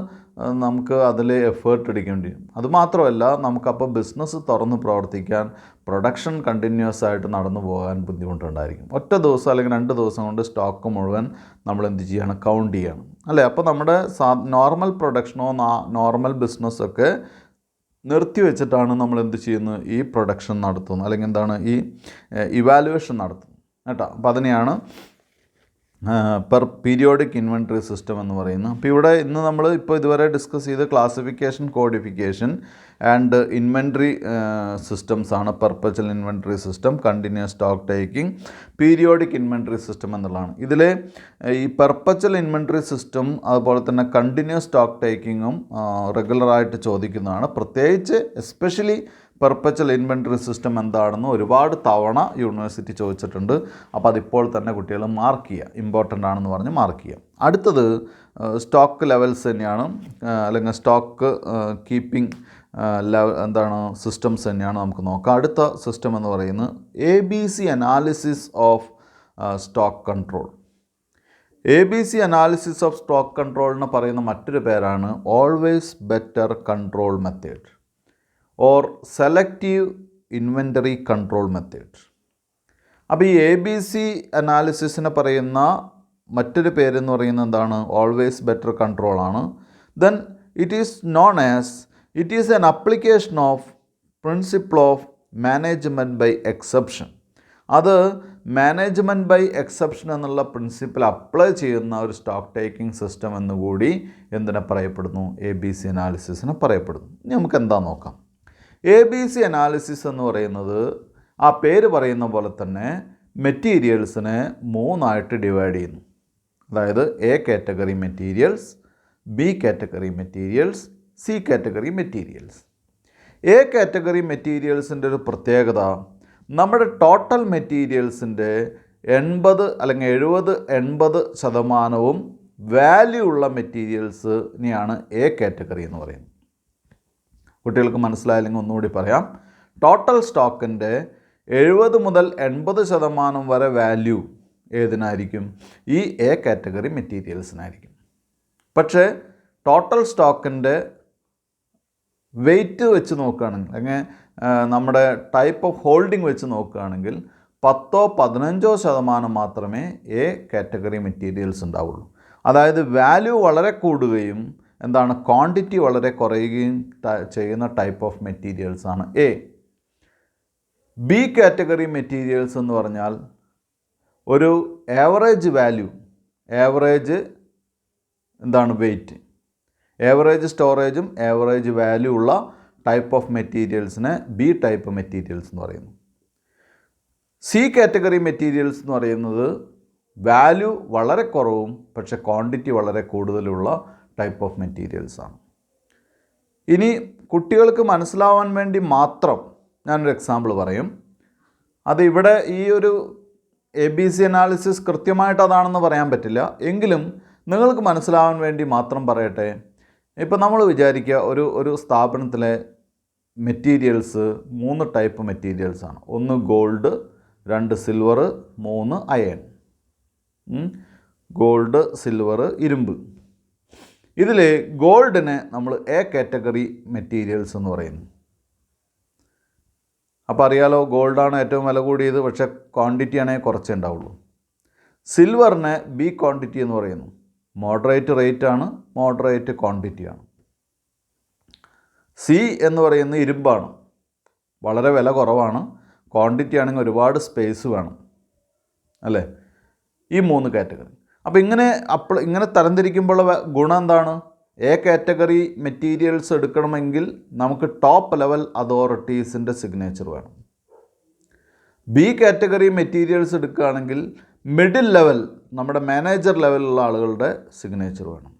നമുക്ക് അതിൽ എഫേർട്ട് എടുക്കേണ്ടി വരും. അതുമാത്രമല്ല നമുക്കപ്പോൾ ബിസിനസ് തുറന്ന് പ്രവർത്തിക്കാൻ പ്രൊഡക്ഷൻ കണ്ടിന്യൂസ് ആയിട്ട് നടന്നു പോകാൻ ബുദ്ധിമുട്ടുണ്ടായിരിക്കും. ഒറ്റ ദിവസം അല്ലെങ്കിൽ 2 ദിവസം കൊണ്ട് സ്റ്റോക്ക് മുഴുവൻ നമ്മൾ എന്ത് ചെയ്യണം? കൗണ്ട് ചെയ്യണം അല്ലേ. അപ്പോൾ നമ്മുടെ നോർമൽ പ്രൊഡക്ഷനോ നോർമൽ ബിസിനസ്സൊക്കെ നിർത്തി വെച്ചിട്ടാണ് നമ്മൾ എന്ത് ചെയ്യുന്നത്? ഈ പ്രൊഡക്ഷൻ നടത്തുന്നത് അല്ലെങ്കിൽ ഈ ഇവാലുവേഷൻ നടത്തുന്നത് കേട്ടോ. അപ്പോൾ അതിനെയാണ് പീരിയോഡിക് ഇൻവെൻറ്ററി സിസ്റ്റം എന്ന് പറയുന്നത്. അപ്പോൾ ഇവിടെ ഇന്ന് നമ്മൾ ഇതുവരെ ഡിസ്കസ് ചെയ്ത് classification, codification and inventory systems ആണ്. Perpetual inventory system, continuous stock taking, periodic inventory system എന്നുള്ളതാണ്. ഇതിൽ ഈ പെർപ്പച്വൽ ഇൻവെൻറ്ററി സിസ്റ്റം അതുപോലെ തന്നെ കണ്ടിന്യൂസ് സ്റ്റോക്ക് ടേക്കിങ്ങും റെഗുലറായിട്ട് ചോദിക്കുന്നതാണ്. പ്രത്യേകിച്ച് എസ്പെഷ്യലി പെർപ്പച്വൽ ഇൻവെൻറ്ററി സിസ്റ്റം എന്താണെന്ന് ഒരുപാട് തവണ യൂണിവേഴ്സിറ്റി ചോദിച്ചിട്ടുണ്ട്. അപ്പോൾ അതിപ്പോൾ തന്നെ കുട്ടികൾ മാർക്ക് ചെയ്യുക, ഇമ്പോർട്ടൻ്റ് ആണെന്ന് പറഞ്ഞ് മാർക്ക് ചെയ്യുക. അടുത്തത് സ്റ്റോക്ക് ലെവൽസ് തന്നെയാണ് അല്ലെങ്കിൽ സ്റ്റോക്ക് കീപ്പിംഗ് സിസ്റ്റംസ് തന്നെയാണ് നമുക്ക് നോക്കാം. അടുത്ത സിസ്റ്റം എന്ന് പറയുന്നത് ABC analysis of stock control. ABC analysis of stock കൺട്രോളിന് പറയുന്ന മറ്റൊരു പേരാണ് always better control method or selective inventory control method. അപ്പോൾ ഈ ABC അനാലിസിസിന് പറയുന്ന മറ്റൊരു പേരെന്ന് പറയുന്നത് ഓൾവേസ് ബെറ്റർ കൺട്രോൾ ആണ്. Then it is an application of principle of management by exception. അത് മാനേജ്മെൻറ്റ് ബൈ എക്സെപ്ഷൻ എന്നുള്ള പ്രിൻസിപ്പിൾ അപ്ലൈ ചെയ്യുന്ന ഒരു സ്റ്റോക്ക് ടേക്കിംഗ് സിസ്റ്റം എന്നുകൂടി എന്തിനെ പറയപ്പെടുന്നു? ABC അനാലിസിസിനെ പറയപ്പെടുന്നു. ഇനി നമുക്ക് എന്താ നോക്കാം. ABC അനാലിസിസ് എന്ന് പറയുന്നത് ആ പേര് പറയുന്ന പോലെ തന്നെ മെറ്റീരിയൽസിനെ 3ആയിട്ട് ഡിവൈഡ് ചെയ്യുന്നു. അതായത് A category materials, B category materials, C category materials. A category മെറ്റീരിയൽസിൻ്റെ ഒരു പ്രത്യേകത നമ്മുടെ ടോട്ടൽ മെറ്റീരിയൽസിൻ്റെ 80 അല്ലെങ്കിൽ 70-80% വാല്യൂ ഉള്ള മെറ്റീരിയൽസിനെയാണ് A കാറ്റഗറി എന്ന് പറയുന്നത്. കുട്ടികൾക്ക് മനസ്സിലായില്ലെങ്കിൽ ഒന്നുകൂടി പറയാം. ടോട്ടൽ സ്റ്റോക്കിൻ്റെ 70 മുതൽ 80% വരെ വാല്യൂ ഏതിനായിരിക്കും? ഈ എ കാറ്റഗറി മെറ്റീരിയൽസിനായിരിക്കും. പക്ഷേ ടോട്ടൽ സ്റ്റോക്കിൻ്റെ വെയ്റ്റ് വെച്ച് നോക്കുകയാണെങ്കിൽ, അല്ലെങ്കിൽ നമ്മുടെ ടൈപ്പ് ഓഫ് ഹോൾഡിംഗ് വെച്ച് നോക്കുകയാണെങ്കിൽ 10-15% മാത്രമേ എ കാറ്റഗറി മെറ്റീരിയൽസ് ഉണ്ടാവുള്ളൂ. അതായത് വാല്യൂ വളരെ കൂടുകയും ക്വാണ്ടിറ്റി വളരെ കുറയുകയും ചെയ്യുന്ന ടൈപ്പ് ഓഫ് മെറ്റീരിയൽസാണ് എ. ബി കാറ്റഗറി മെറ്റീരിയൽസ് എന്ന് പറഞ്ഞാൽ ഒരു average value, average weight, average സ്റ്റോറേജും ആവറേജ് വാല്യൂ ഉള്ള ടൈപ്പ് ഓഫ് മെറ്റീരിയൽസിനെ ബി ടൈപ്പ് മെറ്റീരിയൽസ് എന്ന് പറയുന്നു. സി കാറ്റഗറി മെറ്റീരിയൽസ് എന്ന് പറയുന്നത് വാല്യൂ വളരെ കുറവും പക്ഷെ ക്വാണ്ടിറ്റി വളരെ കൂടുതലുള്ള ടൈപ്പ് ഓഫ് മെറ്റീരിയൽസാണ്. ഇനി കുട്ടികൾക്ക് മനസ്സിലാവാൻ വേണ്ടി മാത്രം ഞാനൊരു എക്സാമ്പിൾ പറയും. അത് ഇവിടെ ഈ ഒരു ABC അനാലിസിസ് കൃത്യമായിട്ട് അതാണെന്ന് പറയാൻ പറ്റില്ല, എങ്കിലും നിങ്ങൾക്ക് മനസ്സിലാവാൻ വേണ്ടി മാത്രം പറയട്ടെ. ഇപ്പം നമ്മൾ വിചാരിക്കുക ഒരു സ്ഥാപനത്തിലെ മെറ്റീരിയൽസ് 3 ടൈപ്പ് മെറ്റീരിയൽസാണ്. 1 gold, 2 silver, 3 iron. Gold, silver, ഇരുമ്പ്. ഇതിൽ ഗോൾഡിനെ നമ്മൾ എ കാറ്റഗറി മെറ്റീരിയൽസ് എന്ന് പറയുന്നു. അപ്പോൾ അറിയാലോ, ഗോൾഡാണ് ഏറ്റവും വില കൂടിയത്, പക്ഷേ ക്വാണ്ടിറ്റി ആണെങ്കിൽ കുറച്ചേ ഉണ്ടാവുള്ളൂ. സിൽവറിനെ ബി ക്വാണ്ടിറ്റി എന്ന് പറയുന്നു. മോഡറേറ്റ് റേറ്റാണ്, മോഡറേറ്റ് ക്വാണ്ടിറ്റിയാണ്. സി എന്ന് പറയുന്നത് ഇരുമ്പാണ്, വളരെ വില കുറവാണ്, ക്വാണ്ടിറ്റി ആണെങ്കിൽ ഒരുപാട് സ്പേസ് വേണം, അല്ലേ? ഈ 3 കാറ്റഗറി. അപ്പോൾ ഇങ്ങനെ തരംതിരിക്കുമ്പോഴുള്ള ഗുണം എന്താണ്? എ കാറ്റഗറി മെറ്റീരിയൽസ് എടുക്കണമെങ്കിൽ നമുക്ക് ടോപ്പ് ലെവൽ അതോറിറ്റീസിൻ്റെ സിഗ്നേച്ചർ വേണം. ബി കാറ്റഗറി മെറ്റീരിയൽസ് എടുക്കുകയാണെങ്കിൽ മിഡിൽ ലെവൽ, നമ്മുടെ മാനേജർ ലെവലിലുള്ള ആളുകളുടെ സിഗ്നേച്ചർ വേണം.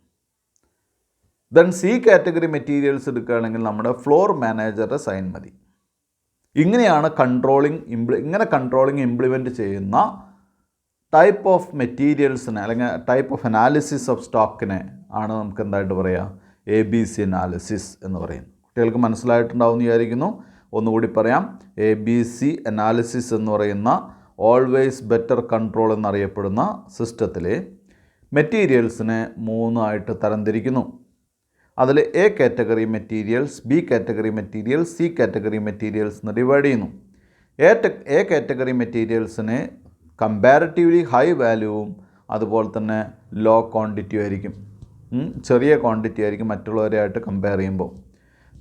ദെൻ സി കാറ്റഗറി മെറ്റീരിയൽസ് എടുക്കുകയാണെങ്കിൽ നമ്മുടെ ഫ്ലോർ മാനേജറുടെ സൈൻ മതി. ഇങ്ങനെയാണ് കൺട്രോളിങ് ഇംപ്ലിമെൻറ്റ് ചെയ്യുന്ന ടൈപ്പ് ഓഫ് മെറ്റീരിയൽസിനെ അല്ലെങ്കിൽ ടൈപ്പ് ഓഫ് അനാലിസിസ് ഓഫ് സ്റ്റോക്കിനെ ആണ് നമുക്ക് എന്തായിട്ട് പറയുക? ABC അനാലിസിസ് എന്ന് പറയുന്നത്. കുട്ടികൾക്ക് മനസ്സിലായിട്ടുണ്ടാവുമെന്ന് വിചാരിക്കുന്നു. ഒന്നുകൂടി പറയാം. ABC അനാലിസിസ് എന്ന് പറയുന്ന ഓൾവേസ് ബെറ്റർ കൺട്രോൾ എന്നറിയപ്പെടുന്ന സിസ്റ്റത്തിലെ മെറ്റീരിയൽസിനെ 3 ആയിട്ട് തരംതിരിക്കുന്നു. അതിൽ A category materials, B category materials, C category materials എന്ന് ഡിവൈഡ് ചെയ്യുന്നു. എ കാറ്റഗറി മെറ്റീരിയൽസിന് കമ്പാരിറ്റീവ്ലി ഹൈ വാല്യൂവും അതുപോലെ തന്നെ ലോ ക്വാണ്ടിറ്റിയും ആയിരിക്കും. ചെറിയ ക്വാണ്ടിറ്റി ആയിരിക്കും മറ്റുള്ളവരെയായിട്ട് കമ്പയർ ചെയ്യുമ്പോൾ.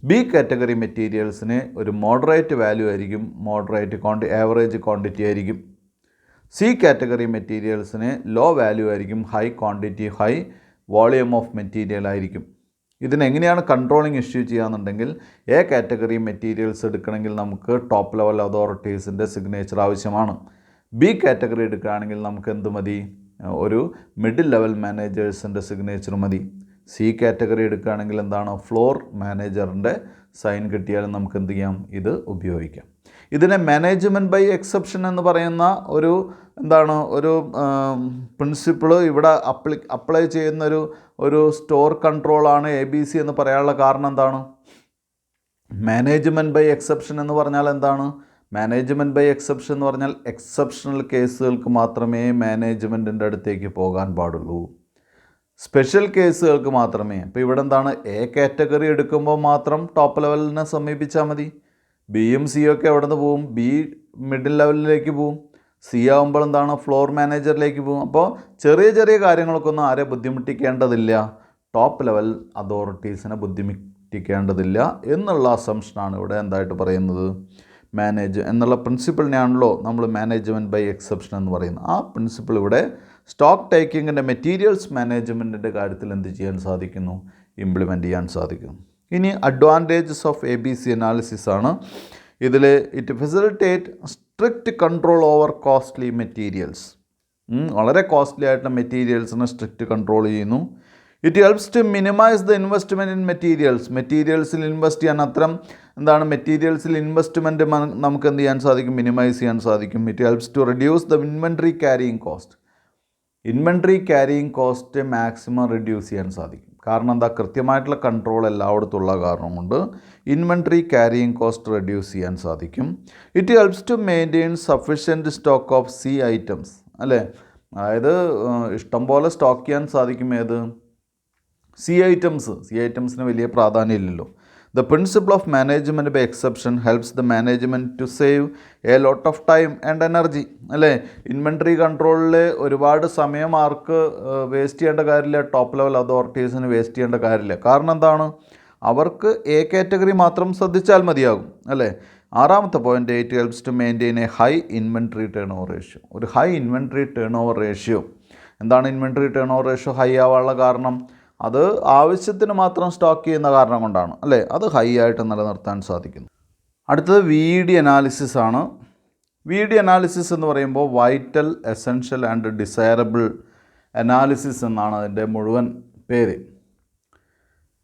ബി കാറ്റഗറി മെറ്റീരിയൽസിന് ഒരു മോഡറേറ്റ് വാല്യൂ ആയിരിക്കും, ആവറേജ് ക്വാണ്ടിറ്റി ആയിരിക്കും. സി കാറ്റഗറി മെറ്റീരിയൽസിന് ലോ വാല്യൂ ആയിരിക്കും, high quantity, high volume of material ആയിരിക്കും. ഇതിനെങ്ങനെയാണ് കൺട്രോളിങ് ഇഷ്യൂ ചെയ്യാന്നുണ്ടെങ്കിൽ എ കാറ്റഗറി മെറ്റീരിയൽസ് എടുക്കണമെങ്കിൽ നമുക്ക് ടോപ്പ് ലെവൽ അതോറിറ്റീസിൻ്റെ സിഗ്നേച്ചർ ആവശ്യമാണ്. ബി കാറ്റഗറി എടുക്കുകയാണെങ്കിൽ നമുക്ക് എന്ത് മതി? ഒരു മിഡിൽ ലെവൽ മാനേജേഴ്സിൻ്റെ സിഗ്നേച്ചർ മതി. സി കാറ്റഗറി എടുക്കുകയാണെങ്കിൽ ഫ്ലോർ മാനേജറിൻ്റെ സൈൻ കിട്ടിയാലും നമുക്ക് എന്ത് ചെയ്യാം? ഇത് ഉപയോഗിക്കാം. ഇതിനെ മാനേജ്മെൻറ്റ് ബൈ എക്സെപ്ഷൻ എന്ന് പറയുന്ന ഒരു പ്രിൻസിപ്പിൾ ഇവിടെ അപ്ലൈ ചെയ്യുന്നൊരു സ്റ്റോർ കൺട്രോളാണ് ABC എന്ന് പറയാനുള്ള കാരണം എന്താണ്? മാനേജ്മെൻറ്റ് ബൈ എക്സെപ്ഷൻ എന്ന് പറഞ്ഞാൽ എന്താണ്? മാനേജ്മെൻറ്റ് ബൈ എക്സെപ്ഷൻ എന്ന് പറഞ്ഞാൽ എക്സെപ്ഷണൽ കേസുകൾക്ക് മാത്രമേ മാനേജ്മെൻറ്റിൻ്റെ അടുത്തേക്ക് പോകാൻ പാടുള്ളൂ. സ്പെഷ്യൽ കേസുകൾക്ക് മാത്രമേ. ഇപ്പോൾ ഇവിടെ എ കാറ്റഗറി എടുക്കുമ്പോൾ മാത്രം ടോപ്പ് ലെവലിനെ സമീപിച്ചാൽ മതി. ബിയും സിയും ഒക്കെ എവിടെ നിന്ന് പോവും? ബി മിഡിൽ ലെവലിലേക്ക് പോവും. സി ആകുമ്പോൾ ഫ്ലോർ മാനേജറിലേക്ക് പോവും. അപ്പോൾ ചെറിയ ചെറിയ കാര്യങ്ങൾക്കൊന്നും ആരെ ബുദ്ധിമുട്ടിക്കേണ്ടതില്ല, ടോപ്പ് ലെവൽ അതോറിറ്റീസിനെ ബുദ്ധിമുട്ടിക്കേണ്ടതില്ല എന്നുള്ള അസംഷനാണ് ഇവിടെ എന്തായിട്ട് പറയുന്നത്? മാനേജ് എന്നുള്ള പ്രിൻസിപ്പിളിനെയാണല്ലോ നമ്മൾ മാനേജ്മെൻറ്റ് ബൈ എക്സെപ്ഷൻ എന്ന് പറയുന്നത്. ആ പ്രിൻസിപ്പിൾ ഇവിടെ സ്റ്റോക്ക് ടേക്കിങ്ങിൻ്റെ മെറ്റീരിയൽസ് മാനേജ്മെൻറ്റിൻ്റെ കാര്യത്തിൽ എന്ത് ചെയ്യാൻ സാധിക്കുന്നു? ഇംപ്ലിമെൻറ്റ് ചെയ്യാൻ സാധിക്കും. ഇനി അഡ്വാൻറ്റേജസ് ഓഫ് ABC അനാലിസിസ് ആണ്. ഇതിൽ it facilitate strict control over costly materials. വളരെ കോസ്റ്റ്ലി ആയിട്ടുള്ള മെറ്റീരിയൽസിനെ സ്ട്രിക്റ്റ് കൺട്രോൾ ചെയ്യുന്നു. It helps to minimise the investment in മെറ്റീരിയൽസിൽ ഇൻവെസ്റ്റ് ചെയ്യാൻ മെറ്റീരിയൽസിൽ ഇൻവെസ്റ്റ്മെൻറ്റ് നമുക്ക് എന്ത് ചെയ്യാൻ സാധിക്കും? മിനിമൈസ് ചെയ്യാൻ സാധിക്കും. It helps to reduce the inventory carrying cost maximum reduce ചെയ്യാൻ സാധിക്കും. കാരണം എന്താ, കൃത്യമായിട്ടുള്ള കൺട്രോൾ എല്ലായിടത്തും ഉള്ള കാരണം കൊണ്ട് ഇൻവെൻട്രി ക്യാരിയിങ് കോസ്റ്റ് റെഡ്യൂസ് ചെയ്യാൻ സാധിക്കും. It helps to maintain sufficient stock of C items, അല്ലേ? അതായത് ഇഷ്ടംപോലെ സ്റ്റോക്ക് ചെയ്യാൻ സാധിക്കും. ഏത്? സി ഐറ്റംസിന് വലിയ പ്രാധാന്യമില്ലല്ലോ. The principle of management by exception helps the management to save a lot of time and energy, അല്ലേ? ഇൻവെൻട്രി കൺട്രോളിൽ ഒരുപാട് സമയം ആർക്ക് വേസ്റ്റ് ചെയ്യേണ്ട കാര്യമില്ല, ടോപ്പ് ലെവൽ അതോറിറ്റീസിന് വേസ്റ്റ് ചെയ്യേണ്ട കാര്യമില്ല. കാരണം എന്താണ്, അവർക്ക് എ കാറ്റഗറി മാത്രം ശ്രദ്ധിച്ചാൽ മതിയാകും, അല്ലേ? ആറാമത്തെ point, it helps to maintain a high inventory turnover ratio. ഒരു high inventory turnover ratio. എന്താണ് inventory turnover ratio high ആവാനുള്ള കാരണം? അത് ആവശ്യത്തിന് മാത്രം സ്റ്റോക്ക് ചെയ്യുന്ന കാരണം കൊണ്ടാണ്, അല്ലേ? അത് ഹൈ ആയിട്ട് നിലനിർത്താൻ സാധിക്കുന്നു. അടുത്തത് VD അനാലിസിസ് ആണ്. VD അനാലിസിസ് എന്ന് പറയുമ്പോൾ vital, essential and desirable analysis എന്നാണ് അതിൻ്റെ മുഴുവൻ പേര്.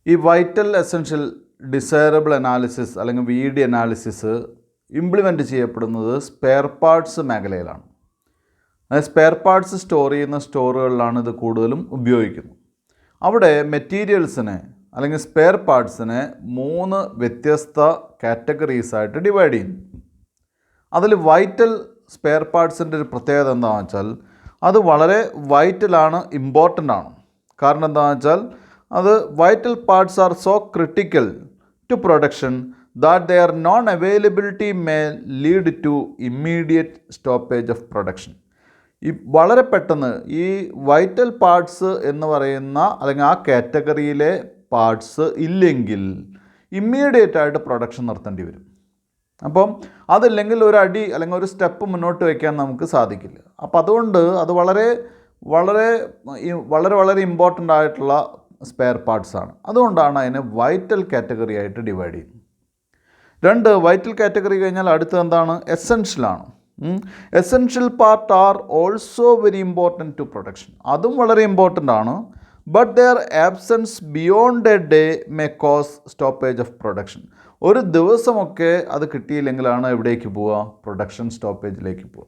ഈ വൈറ്റൽ, എസെൻഷ്യൽ, ഡിസൈറബിൾ അനാലിസിസ് അല്ലെങ്കിൽ VD അനാലിസിസ് ഇംപ്ലിമെൻറ്റ് ചെയ്യപ്പെടുന്നത് സ്പെയർ പാർട്സ് മേഖലയിലാണ്. അതായത് സ്പെയർ പാർട്സ് സ്റ്റോർ ചെയ്യുന്ന സ്റ്റോറുകളിലാണ് ഇത് കൂടുതലും ഉപയോഗിക്കുന്നത്. അവിടെ മെറ്റീരിയൽസിനെ അല്ലെങ്കിൽ സ്പെയർ പാർട്സിനെ 3 വ്യത്യസ്ത കാറ്റഗറീസായിട്ട് ഡിവൈഡ് ചെയ്യുന്നു. അതിൽ വൈറ്റൽ സ്പെയർ പാർട്സിൻ്റെ ഒരു പ്രത്യേകത എന്താണെന്ന് വെച്ചാൽ അത് വളരെ വൈറ്റലാണ്, ഇമ്പോർട്ടൻ്റ് ആണ്. കാരണം എന്താണെന്ന് വെച്ചാൽ അത് vital parts are so critical to production that their non availability may lead to immediate stoppage of production. ഈ വളരെ പെട്ടെന്ന് ഈ വൈറ്റൽ പാർട്സ് എന്ന് പറയുന്ന അല്ലെങ്കിൽ ആ കാറ്റഗറിയിലെ പാർട്സ് ഇല്ലെങ്കിൽ ഇമ്മീഡിയറ്റ് ആയിട്ട് പ്രൊഡക്ഷൻ നിർത്തേണ്ടി വരും. അപ്പം അതില്ലെങ്കിൽ ഒരു അടി അല്ലെങ്കിൽ ഒരു സ്റ്റെപ്പ് മുന്നോട്ട് വയ്ക്കാൻ നമുക്ക് സാധിക്കില്ല. അപ്പം അതുകൊണ്ട് അത് വളരെ വളരെ വളരെ വളരെ ഇമ്പോർട്ടൻ്റ് ആയിട്ടുള്ള സ്പെയർ പാർട്സാണ്. അതുകൊണ്ടാണ് അതിനെ വൈറ്റൽ കാറ്റഗറി ആയിട്ട് ഡിവൈഡ് ചെയ്യുന്നത്. 2, വൈറ്റൽ കാറ്റഗറി കഴിഞ്ഞാൽ അടുത്തത് എന്താണ്? എസെൻഷ്യലാണ്. Essential part are also very important to production. അതും വളരെ ഇമ്പോർട്ടൻ്റ് ആണ്. But there absence beyond a day may cause stoppage of production. ഒരു ദിവസമൊക്കെ അത് കിട്ടിയില്ലെങ്കിലാണ് എവിടേക്ക് പോവുക? പ്രൊഡക്ഷൻ സ്റ്റോപ്പേജിലേക്ക് പോവുക.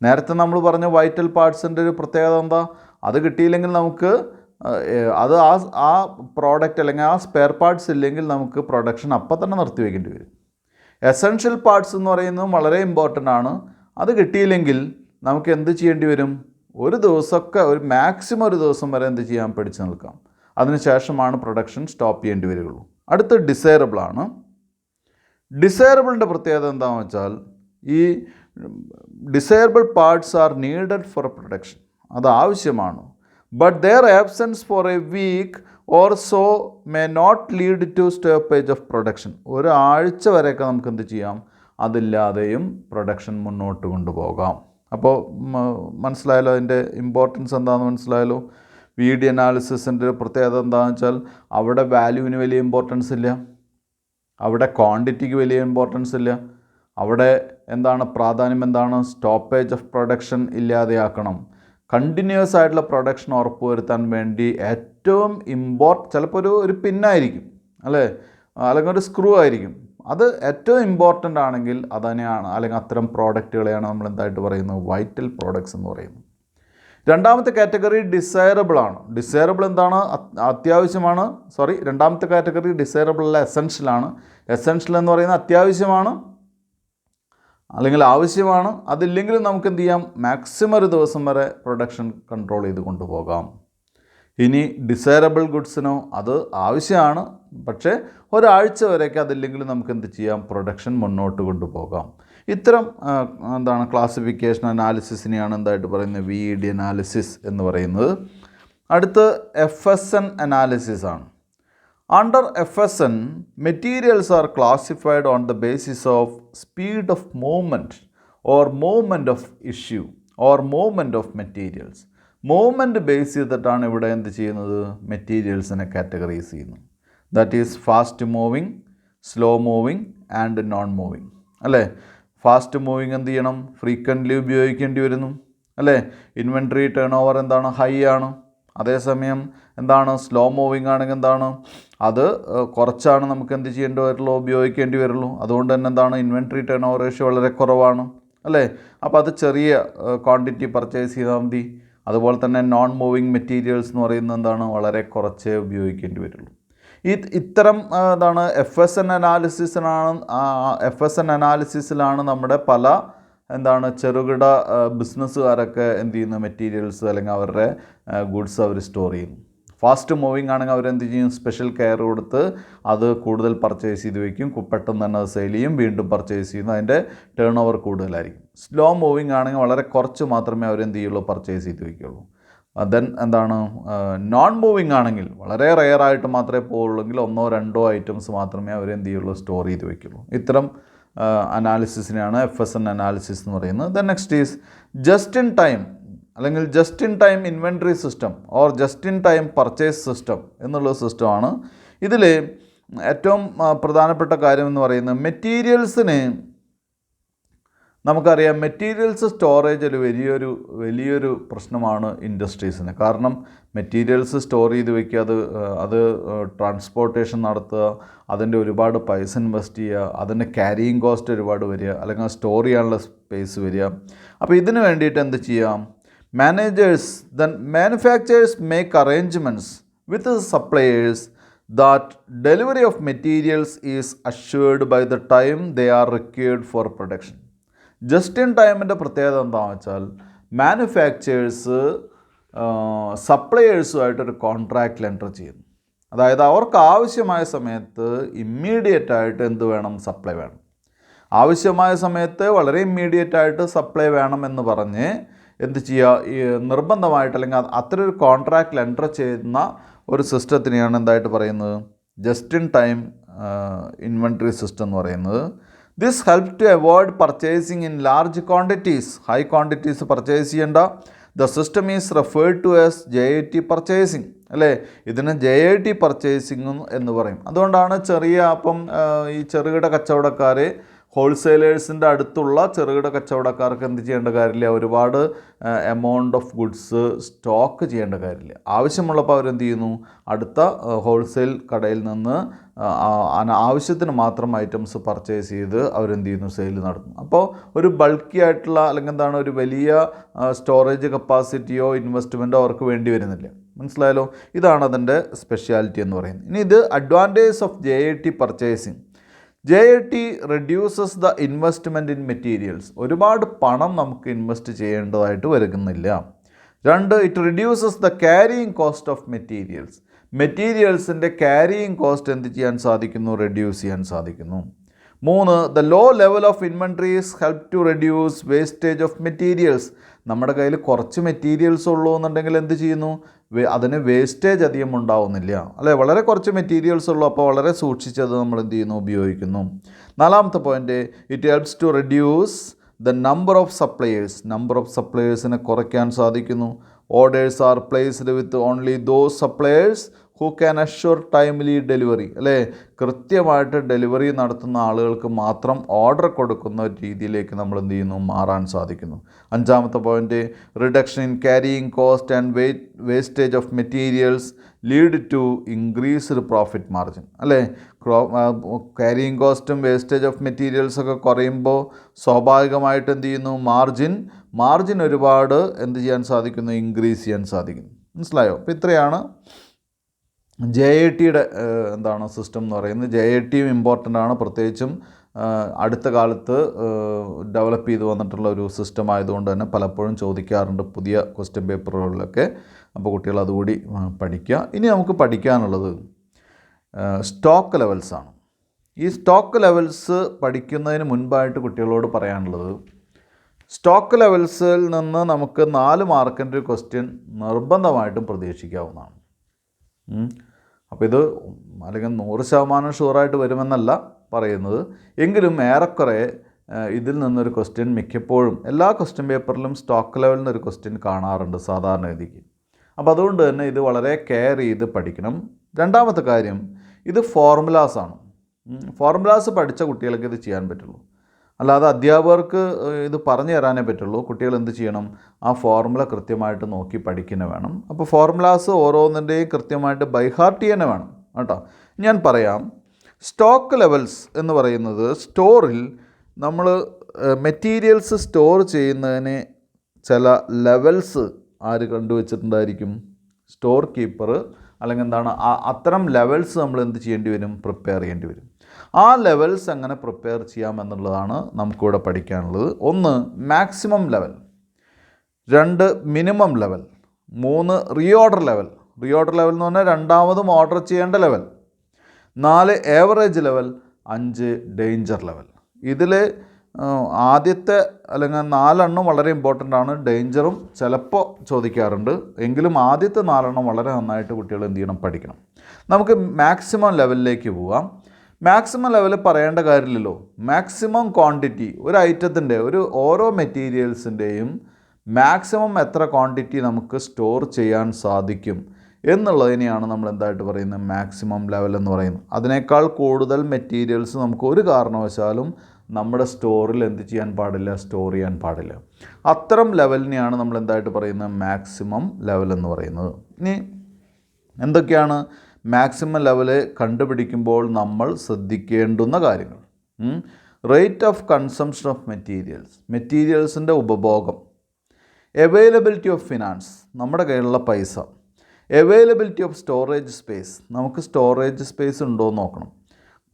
നേരത്തെ നമ്മൾ പറഞ്ഞ വൈറ്റൽ പാർട്സിൻ്റെ ഒരു പ്രത്യേകത എന്താ? അത് കിട്ടിയില്ലെങ്കിൽ നമുക്ക് അത് ആ പ്രോഡക്റ്റ് അല്ലെങ്കിൽ ആ സ്പെയർ പാർട്സ് ഇല്ലെങ്കിൽ നമുക്ക് പ്രൊഡക്ഷൻ അപ്പം തന്നെ നിർത്തിവെക്കേണ്ടി വരും. എസെൻഷ്യൽ പാർട്സ് എന്ന് പറയുന്നതും വളരെ ഇമ്പോർട്ടൻ്റ് ആണ്. അത് കിട്ടിയില്ലെങ്കിൽ നമുക്ക് എന്ത് ചെയ്യേണ്ടി വരും? ഒരു ദിവസമൊക്കെ, ഒരു മാക്സിമം ഒരു ദിവസം വരെ എന്ത് ചെയ്യാൻ, പിടിച്ചു നിൽക്കാം. അതിനുശേഷമാണ് പ്രൊഡക്ഷൻ സ്റ്റോപ്പ് ചെയ്യേണ്ടി വരികയുള്ളൂ. അടുത്ത് ഡിസൈറബിൾ ആണ്. ഡിസൈറബിളിൻ്റെ പ്രത്യേകത എന്താണെന്ന് വെച്ചാൽ ഈ desirable parts are needed for production. അത് ആവശ്യമാണ്. But there absence for a week or so may not lead to stoppage of production. ഒരാഴ്ച വരെയൊക്കെ നമുക്ക് എന്ത് ചെയ്യാം? അതില്ലാതെയും പ്രൊഡക്ഷൻ മുന്നോട്ട് കൊണ്ടുപോകാം. അപ്പോൾ മനസ്സിലായല്ലോ അതിൻ്റെ ഇമ്പോർട്ടൻസ് എന്താണെന്ന് മനസ്സിലായല്ലോ. VD അനാലിസിസിൻ്റെ ഒരു പ്രത്യേകത എന്താണെന്ന് വെച്ചാൽ അവിടെ വാല്യൂവിന് വലിയ ഇമ്പോർട്ടൻസ് ഇല്ല, അവിടെ ക്വാണ്ടിറ്റിക്ക് വലിയ ഇമ്പോർട്ടൻസ് ഇല്ല. അവിടെ എന്താണ് പ്രാധാന്യം? എന്താണ്? സ്റ്റോപ്പേജ് ഓഫ് പ്രൊഡക്ഷൻ ഇല്ലാതെയാക്കണം. കണ്ടിന്യൂസ് ആയിട്ടുള്ള പ്രൊഡക്ഷൻ ഉറപ്പുവരുത്താൻ വേണ്ടി ഏറ്റവും ചിലപ്പോൾ ഒരു പിന്നായിരിക്കും, അല്ലേ? അല്ലെങ്കിൽ ഒരു സ്ക്രൂ ആയിരിക്കും. അത് ഏറ്റവും ഇമ്പോർട്ടൻ്റ് ആണെങ്കിൽ അതന്നെയാണ്, അല്ലെങ്കിൽ അത്തരം പ്രോഡക്റ്റുകളെയാണ് നമ്മൾ എന്തായിട്ട് പറയുന്നത്? വൈറ്റൽ പ്രോഡക്ട്സ് എന്ന് പറയുന്നത്. രണ്ടാമത്തെ കാറ്റഗറി ഡിസൈറബിൾ ആണ്. ഡിസൈറബിൾ എന്താണ്? അത്യാവശ്യമാണ്. രണ്ടാമത്തെ കാറ്റഗറി ഡിസൈറബിൾ അല്ല, എസെൻഷ്യലാണ്. എസെൻഷ്യൽ എന്ന് പറയുന്നത് അത്യാവശ്യമാണ് അല്ലെങ്കിൽ ആവശ്യമാണ്. അതില്ലെങ്കിലും നമുക്ക് എന്ത് ചെയ്യാം? മാക്സിമം ഒരു ദിവസം വരെ പ്രൊഡക്ഷൻ കൺട്രോൾ ചെയ്ത് കൊണ്ടുപോകാം. ഇനി ഡിസൈറബിൾ ഗുഡ്സിനോ അത് ആവശ്യമാണ്, പക്ഷേ ഒരാഴ്ച വരെയൊക്കെ അതില്ലെങ്കിലും നമുക്ക് എന്ത് ചെയ്യാം? പ്രൊഡക്ഷൻ മുന്നോട്ട് കൊണ്ടുപോകാം. ഇത്തരം ക്ലാസിഫിക്കേഷൻ അനാലിസിസിനെയാണ് എന്തായിട്ട് പറയുന്നത്? VD അനാലിസിസ് എന്ന് പറയുന്നത്. അടുത്ത് FSN അനാലിസിസ് ആണ്. Under FSN, materials are classified on the basis of speed of movement or movement of issue or movement of materials. Movement base ചെയ്തിട്ടാണ് ഇവിടെ എന്ത് ചെയ്യുന്നത്? മെറ്റീരിയൽസിനെ കാറ്റഗറൈസ് ചെയ്യുന്നത്. That is fast moving, slow moving and non moving, അല്ലേ? Fast moving എന്ത് ചെയ്യണം? Frequently ഉപയോഗിക്കേണ്ടി വരുന്നു, അല്ലേ? ഇൻവെൻട്രി ടേൺ ഓവർ എന്താണ്? ഹൈ ആണ്. അതേസമയം എന്താണ്? സ്ലോ മൂവിങ് ആണെങ്കിൽ എന്താണ്? അത് കുറച്ചാണ് നമുക്ക് എന്ത് ചെയ്യേണ്ടി വരുള്ളൂ? ഉപയോഗിക്കേണ്ടി വരുള്ളൂ. അതുകൊണ്ട് തന്നെ എന്താണ്? ഇൻവെൻട്രി ടേൺ ഓവർ റേഷ്യോ വളരെ കുറവാണ്, അല്ലേ? അപ്പോൾ അത് ചെറിയ ക്വാണ്ടിറ്റി പർച്ചേസ് ചെയ്താൽ മതി. അതുപോലെ തന്നെ നോൺ മൂവിങ് മെറ്റീരിയൽസ് എന്ന് പറയുന്നത് എന്താണ്, വളരെ കുറച്ചേ ഉപയോഗിക്കേണ്ടി വരുള്ളൂ. ഇത്തരം എന്താണ് എഫ് എസ് എൻ അനാലിസിസിലാണ് നമ്മുടെ പല എന്താണ് ചെറുകിട ബിസിനസ്സുകാരൊക്കെ എന്ത് ചെയ്യുന്നു, മെറ്റീരിയൽസ് അല്ലെങ്കിൽ അവരുടെ ഗുഡ്സ് അവർ സ്റ്റോർ ചെയ്യുന്നു. ഫാസ്റ്റ് മൂവിങ് ആണെങ്കിൽ അവരെന്ത് ചെയ്യും, സ്പെഷ്യൽ കെയർ കൊടുത്ത് അത് കൂടുതൽ പർച്ചേസ് ചെയ്ത് വയ്ക്കും, പെട്ടെന്ന് തന്നെ അത് സെയിൽ ചെയ്യും, വീണ്ടും പർച്ചേസ് ചെയ്യുന്നു, അതിൻ്റെ ടേൺ ഓവർ കൂടുതലായിരിക്കും. സ്ലോ മൂവിങ് ആണെങ്കിൽ വളരെ കുറച്ച് മാത്രമേ അവരെന്ത് ചെയ്യുള്ളൂ, പർച്ചേസ് ചെയ്ത് വയ്ക്കുള്ളൂ. ദെൻ എന്താണ് നോൺ മൂവിങ് ആണെങ്കിൽ വളരെ റെയറായിട്ട് മാത്രമേ പോവുള്ളെങ്കിൽ 1-2 ഐറ്റംസ് മാത്രമേ അവരെന്ത് ചെയ്യുള്ളൂ, സ്റ്റോർ ചെയ്ത് വയ്ക്കുള്ളൂ. ഇത്തരം അനാലിസിസിനെയാണ് എഫ് എസ് എൻ അനാലിസിസ് എന്ന് പറയുന്നത്. Then next is just in time അല്ലെങ്കിൽ just in time inventory system or just in time purchase system എന്നുള്ള സിസ്റ്റമാണ്. ഇതിൽ ഏറ്റവും പ്രധാനപ്പെട്ട കാര്യം എന്ന് പറയുന്നത് മെറ്റീരിയൽസിന് നമുക്കറിയാം, മെറ്റീരിയൽസ് സ്റ്റോറേജ് ഒരു വലിയൊരു പ്രശ്നമാണ് ഇൻഡസ്ട്രീസിന്. കാരണം മെറ്റീരിയൽസ് സ്റ്റോർ ചെയ്ത് വയ്ക്കുക, അത് ട്രാൻസ്പോർട്ടേഷൻ നടത്തുക, അതിൻ്റെ ഒരുപാട് പൈസ ഇൻവെസ്റ്റ് ചെയ്യുക, അതിൻ്റെ ക്യാരിയിങ് കോസ്റ്റ് ഒരുപാട് വരിക, അല്ലെങ്കിൽ സ്റ്റോർ ചെയ്യാനുള്ള സ്പേസ് വരിക. അപ്പോൾ ഇതിന് വേണ്ടിയിട്ട് എന്ത് ചെയ്യാം, manufacturers make arrangements with the suppliers that delivery of materials is assured by the time they are required for production. Just in ടൈമിൻ്റെ പ്രത്യേകത എന്താണെന്ന് വെച്ചാൽ മാനുഫാക്ചേഴ്സ് സപ്ലയേഴ്സുമായിട്ടൊരു കോൺട്രാക്റ്റിൽ എൻ്റർ ചെയ്യുന്നു. അതായത് അവർക്ക് ആവശ്യമായ സമയത്ത് ഇമ്മീഡിയറ്റായിട്ട് എന്ത് വേണം, സപ്ലൈ വേണം. ആവശ്യമായ സമയത്ത് വളരെ ഇമ്മീഡിയറ്റായിട്ട് സപ്ലൈ വേണമെന്ന് പറഞ്ഞ് എന്ത് ചെയ്യുക, ഈ നിർബന്ധമായിട്ട് അല്ലെങ്കിൽ അത്തരൊരു കോൺട്രാക്റ്റിൽ എൻ്റർ ചെയ്യുന്ന ഒരു സിസ്റ്റത്തിനെയാണ് എന്തായിട്ട് പറയുന്നത്, just in time inventory system എന്ന് പറയുന്നത്. This help to avoid purchasing in large quantities. High quantities purchase ചെയ്യേണ്ട. The system is referred to as JIT purchasing, അല്ലേ? ഇതിന് JIT പർച്ചേസിങ് എന്ന് പറയും. അതുകൊണ്ടാണ് ഈ ചെറുകിട കച്ചവടക്കാർ ഹോൾസെയിലേഴ്സിൻ്റെ അടുത്തുള്ള ചെറുകിട കച്ചവടക്കാർക്ക് എന്ത് ചെയ്യേണ്ട കാര്യമില്ല, ഒരുപാട് എമൗണ്ട് ഓഫ് ഗുഡ്സ് സ്റ്റോക്ക് ചെയ്യേണ്ട കാര്യമില്ല. ആവശ്യമുള്ളപ്പോൾ അവരെന്ത് ചെയ്യുന്നു, അടുത്ത ഹോൾസെയിൽ കടയിൽ നിന്ന് ആവശ്യത്തിന് മാത്രം ഐറ്റംസ് പർച്ചേസ് ചെയ്ത് അവരെന്ത് ചെയ്യുന്നു, സെയിൽ നടത്തുന്നു. അപ്പോൾ ഒരു ബൾക്കി ആയിട്ടുള്ള അല്ലെങ്കിൽ എന്താണ് ഒരു വലിയ സ്റ്റോറേജ് കപ്പാസിറ്റിയോ ഇൻവെസ്റ്റ്മെൻറ്റോ അവർക്ക് വേണ്ടി വരുന്നില്ല. മനസ്സിലായല്ലോ? ഇതാണ് അതിൻ്റെ സ്പെഷ്യാലിറ്റി എന്ന് പറയുന്നത്. ഇനി ഇത് advantage of JIT purchasing. JIT reduces the investment in materials. ഒരുപാട് പണം നമുക്ക് ഇൻവെസ്റ്റ് ചെയ്യേണ്ടതായിട്ട് വരുന്നില്ല. 2, it reduces the carrying cost of materials. മെറ്റീരിയൽസിൻ്റെ ക്യാരിയിങ് കോസ്റ്റ് എന്ത് ചെയ്യാൻ സാധിക്കുന്നു, റെഡ്യൂസ് ചെയ്യാൻ സാധിക്കുന്നു. 3, the low level of inventories help to reduce wastage of materials. നമ്മുടെ കയ്യിൽ കുറച്ച് മെറ്റീരിയൽസ് ഉള്ളൂ എന്നുണ്ടെങ്കിൽ എന്ത് ചെയ്യുന്നു, അതിന് വേസ്റ്റേജ് അധികം ഉണ്ടാവുന്നില്ല, അല്ലേ? വളരെ കുറച്ച് മെറ്റീരിയൽസ് ഉള്ളൂ, അപ്പോൾ വളരെ സൂക്ഷിച്ചത് നമ്മൾ എന്ത് ചെയ്യുന്നു, ഉപയോഗിക്കുന്നു. 4ാമത്തെ point, it helps to reduce the number of സപ്ലയേഴ്സിനെ കുറയ്ക്കാൻ സാധിക്കുന്നു. Orders are placed with only those suppliers who can assure timely delivery, അല്ലേ? കൃത്യമായിട്ട് ഡെലിവറി നടത്തുന്ന ആളുകൾക്ക് മാത്രം ഓർഡർ കൊടുക്കുന്ന രീതിയിലേക്ക് നമ്മൾ എന്ത് ചെയ്യുന്നു, മാറാൻ സാധിക്കുന്നു. 5ാമത്തെ point, reduction in carrying cost and wastage of materials lead to increased profit margin, അല്ലേ? ക്യാരിയിങ് കോസ്റ്റും വേസ്റ്റേജ് ഓഫ് മെറ്റീരിയൽസൊക്കെ കുറയുമ്പോൾ സ്വാഭാവികമായിട്ട് എന്ത് ചെയ്യുന്നു, മാർജിൻ ഒരുപാട് എന്ത് ചെയ്യാൻ സാധിക്കുന്നു, ഇൻക്രീസ് ചെയ്യാൻ സാധിക്കുന്നു. മനസ്സിലായോ? അപ്പോൾ ഇത്രയാണ് JITയുടെ എന്താണ് സിസ്റ്റം എന്ന് പറയുന്നത്. JITയും ഇമ്പോർട്ടൻ്റ് ആണ്, പ്രത്യേകിച്ചും അടുത്ത കാലത്ത് ഡെവലപ്പ് ചെയ്ത് വന്നിട്ടുള്ള ഒരു സിസ്റ്റം ആയതുകൊണ്ട് തന്നെ പലപ്പോഴും ചോദിക്കാറുണ്ട് പുതിയ ക്വസ്റ്റ്യൻ പേപ്പറുകളിലൊക്കെ. അപ്പോൾ കുട്ടികൾ അതുകൂടി പഠിക്കുക. ഇനി നമുക്ക് പഠിക്കാനുള്ളത് സ്റ്റോക്ക് ലെവൽസാണ്. ഈ സ്റ്റോക്ക് ലെവൽസ് പഠിക്കുന്നതിന് മുൻപായിട്ട് കുട്ടികളോട് പറയാനുള്ളത്, സ്റ്റോക്ക് ലെവൽസിൽ നിന്ന് നമുക്ക് 4 മാർക്കിൻ്റെ ഒരു ക്വസ്റ്റ്യൻ നിർബന്ധമായിട്ടും പ്രതീക്ഷിക്കാവുന്നതാണ്. അപ്പോൾ ഇത് അല്ലെങ്കിൽ 100% ഷുവറായിട്ട് വരുമെന്നല്ല പറയുന്നത്, എങ്കിലും ഏറെക്കുറെ ഇതിൽ നിന്നൊരു ക്വസ്റ്റ്യൻ മിക്കപ്പോഴും എല്ലാ ക്വസ്റ്റ്യൻ പേപ്പറിലും സ്റ്റോക്ക് ലെവലിൽ നിന്നൊരു ക്വസ്റ്റ്യൻ കാണാറുണ്ട് സാധാരണഗതിക്ക്. അപ്പോൾ അതുകൊണ്ട് തന്നെ ഇത് വളരെ കെയർ ചെയ്ത് പഠിക്കണം. 2ാമത്തെ കാര്യം, ഇത് ഫോർമുലാസാണ്. ഫോർമുലാസ് പഠിച്ച കുട്ടികൾക്ക് ഇത് ചെയ്യാൻ പറ്റുള്ളൂ, അല്ലാതെ അധ്യാപകർക്ക് ഇത് പറഞ്ഞു തരാനേ പറ്റുള്ളൂ. കുട്ടികൾ എന്ത് ചെയ്യണം, ആ ഫോർമുല കൃത്യമായിട്ട് നോക്കി പഠിക്കുന്ന വേണം. അപ്പോൾ ഫോർമുലാസ് ഓരോന്നിൻ്റെയും കൃത്യമായിട്ട് ബൈഹാർട്ട് ചെയ്യാൻ വേണം കേട്ടോ. ഞാൻ പറയാം, സ്റ്റോക്ക് ലെവൽസ് എന്ന് പറയുന്നത് സ്റ്റോറിൽ നമ്മൾ മെറ്റീരിയൽസ് സ്റ്റോർ ചെയ്യുന്നതിന് ചില ലെവൽസ് ആര് കണ്ടുവച്ചിട്ടുണ്ടായിരിക്കും? സ്റ്റോർ കീപ്പർ അല്ലെങ്കിൽ എന്താണ് അത്തരം ലെവൽസ് നമ്മൾ എന്ത് ചെയ്യേണ്ടി വരും? പ്രിപ്പയർ ചെയ്യേണ്ടി വരും. ആ ലെവൽസ് എങ്ങനെ പ്രിപ്പയർ ചെയ്യാമെന്നുള്ളതാണ് നമുക്കിവിടെ പഠിക്കാനുള്ളത്. 1 maximum level, 2 minimum level, 3 reorder level. Reorder level എന്ന് പറഞ്ഞാൽ രണ്ടാമതും ഓർഡർ ചെയ്യേണ്ട level. 4 average level, 5 danger level. ഇതിൽ ആദ്യത്തെ അല്ലെങ്കിൽ 4 എണ്ണം വളരെ ഇമ്പോർട്ടൻ്റ് ആണ്. ഡേഞ്ചറും ചിലപ്പോൾ ചോദിക്കാറുണ്ട്. എങ്കിലും ആദ്യത്തെ 4 എണ്ണം വളരെ നന്നായിട്ട് കുട്ടികൾ എന്ത് ചെയ്യണം? പഠിക്കണം. നമുക്ക് മാക്സിമം ലെവലിലേക്ക് പോവാം. മാക്സിമം ലെവൽ പറയേണ്ട കാര്യമില്ലല്ലോ. മാക്സിമം ക്വാണ്ടിറ്റി ഒരു ഐറ്റത്തിൻ്റെ ഓരോ മെറ്റീരിയൽസിൻ്റെയും മാക്സിമം എത്ര ക്വാണ്ടിറ്റി നമുക്ക് സ്റ്റോർ ചെയ്യാൻ സാധിക്കും എന്നുള്ളതിനെയാണ് നമ്മൾ എന്തായിട്ട് പറയുന്നത്? മാക്സിമം ലെവൽ എന്ന് പറയുന്നത്. അതിനേക്കാൾ കൂടുതൽ മെറ്റീരിയൽസ് നമുക്ക് ഒരു കാരണവശാലും നമ്മുടെ സ്റ്റോറിൽ എന്ത് ചെയ്യാൻ പാടില്ല? സ്റ്റോർ ചെയ്യാൻ പാടില്ല. അത്തരം ലെവലിനെയാണ് നമ്മൾ എന്തായിട്ട് പറയുന്നത്? മാക്സിമം ലെവൽ എന്ന് പറയുന്നത്. ഇനി എന്തൊക്കെയാണ് മാക്സിമം ലെവൽ കണ്ടുപിടിക്കുമ്പോൾ നമ്മൾ ശ്രദ്ധിക്കേണ്ടുന്ന കാര്യങ്ങൾ? റേറ്റ് ഓഫ് കൺസംഷൻ ഓഫ് മെറ്റീരിയൽസിൻ്റെ ഉപഭോഗം, അവൈലബിലിറ്റി ഓഫ് ഫിനാൻസ്, നമ്മുടെ കയ്യിലുള്ള പൈസ, അവൈലബിലിറ്റി ഓഫ് സ്റ്റോറേജ് സ്പേസ്, നമുക്ക് സ്റ്റോറേജ് സ്പേസ് ഉണ്ടോ എന്ന് നോക്കണം.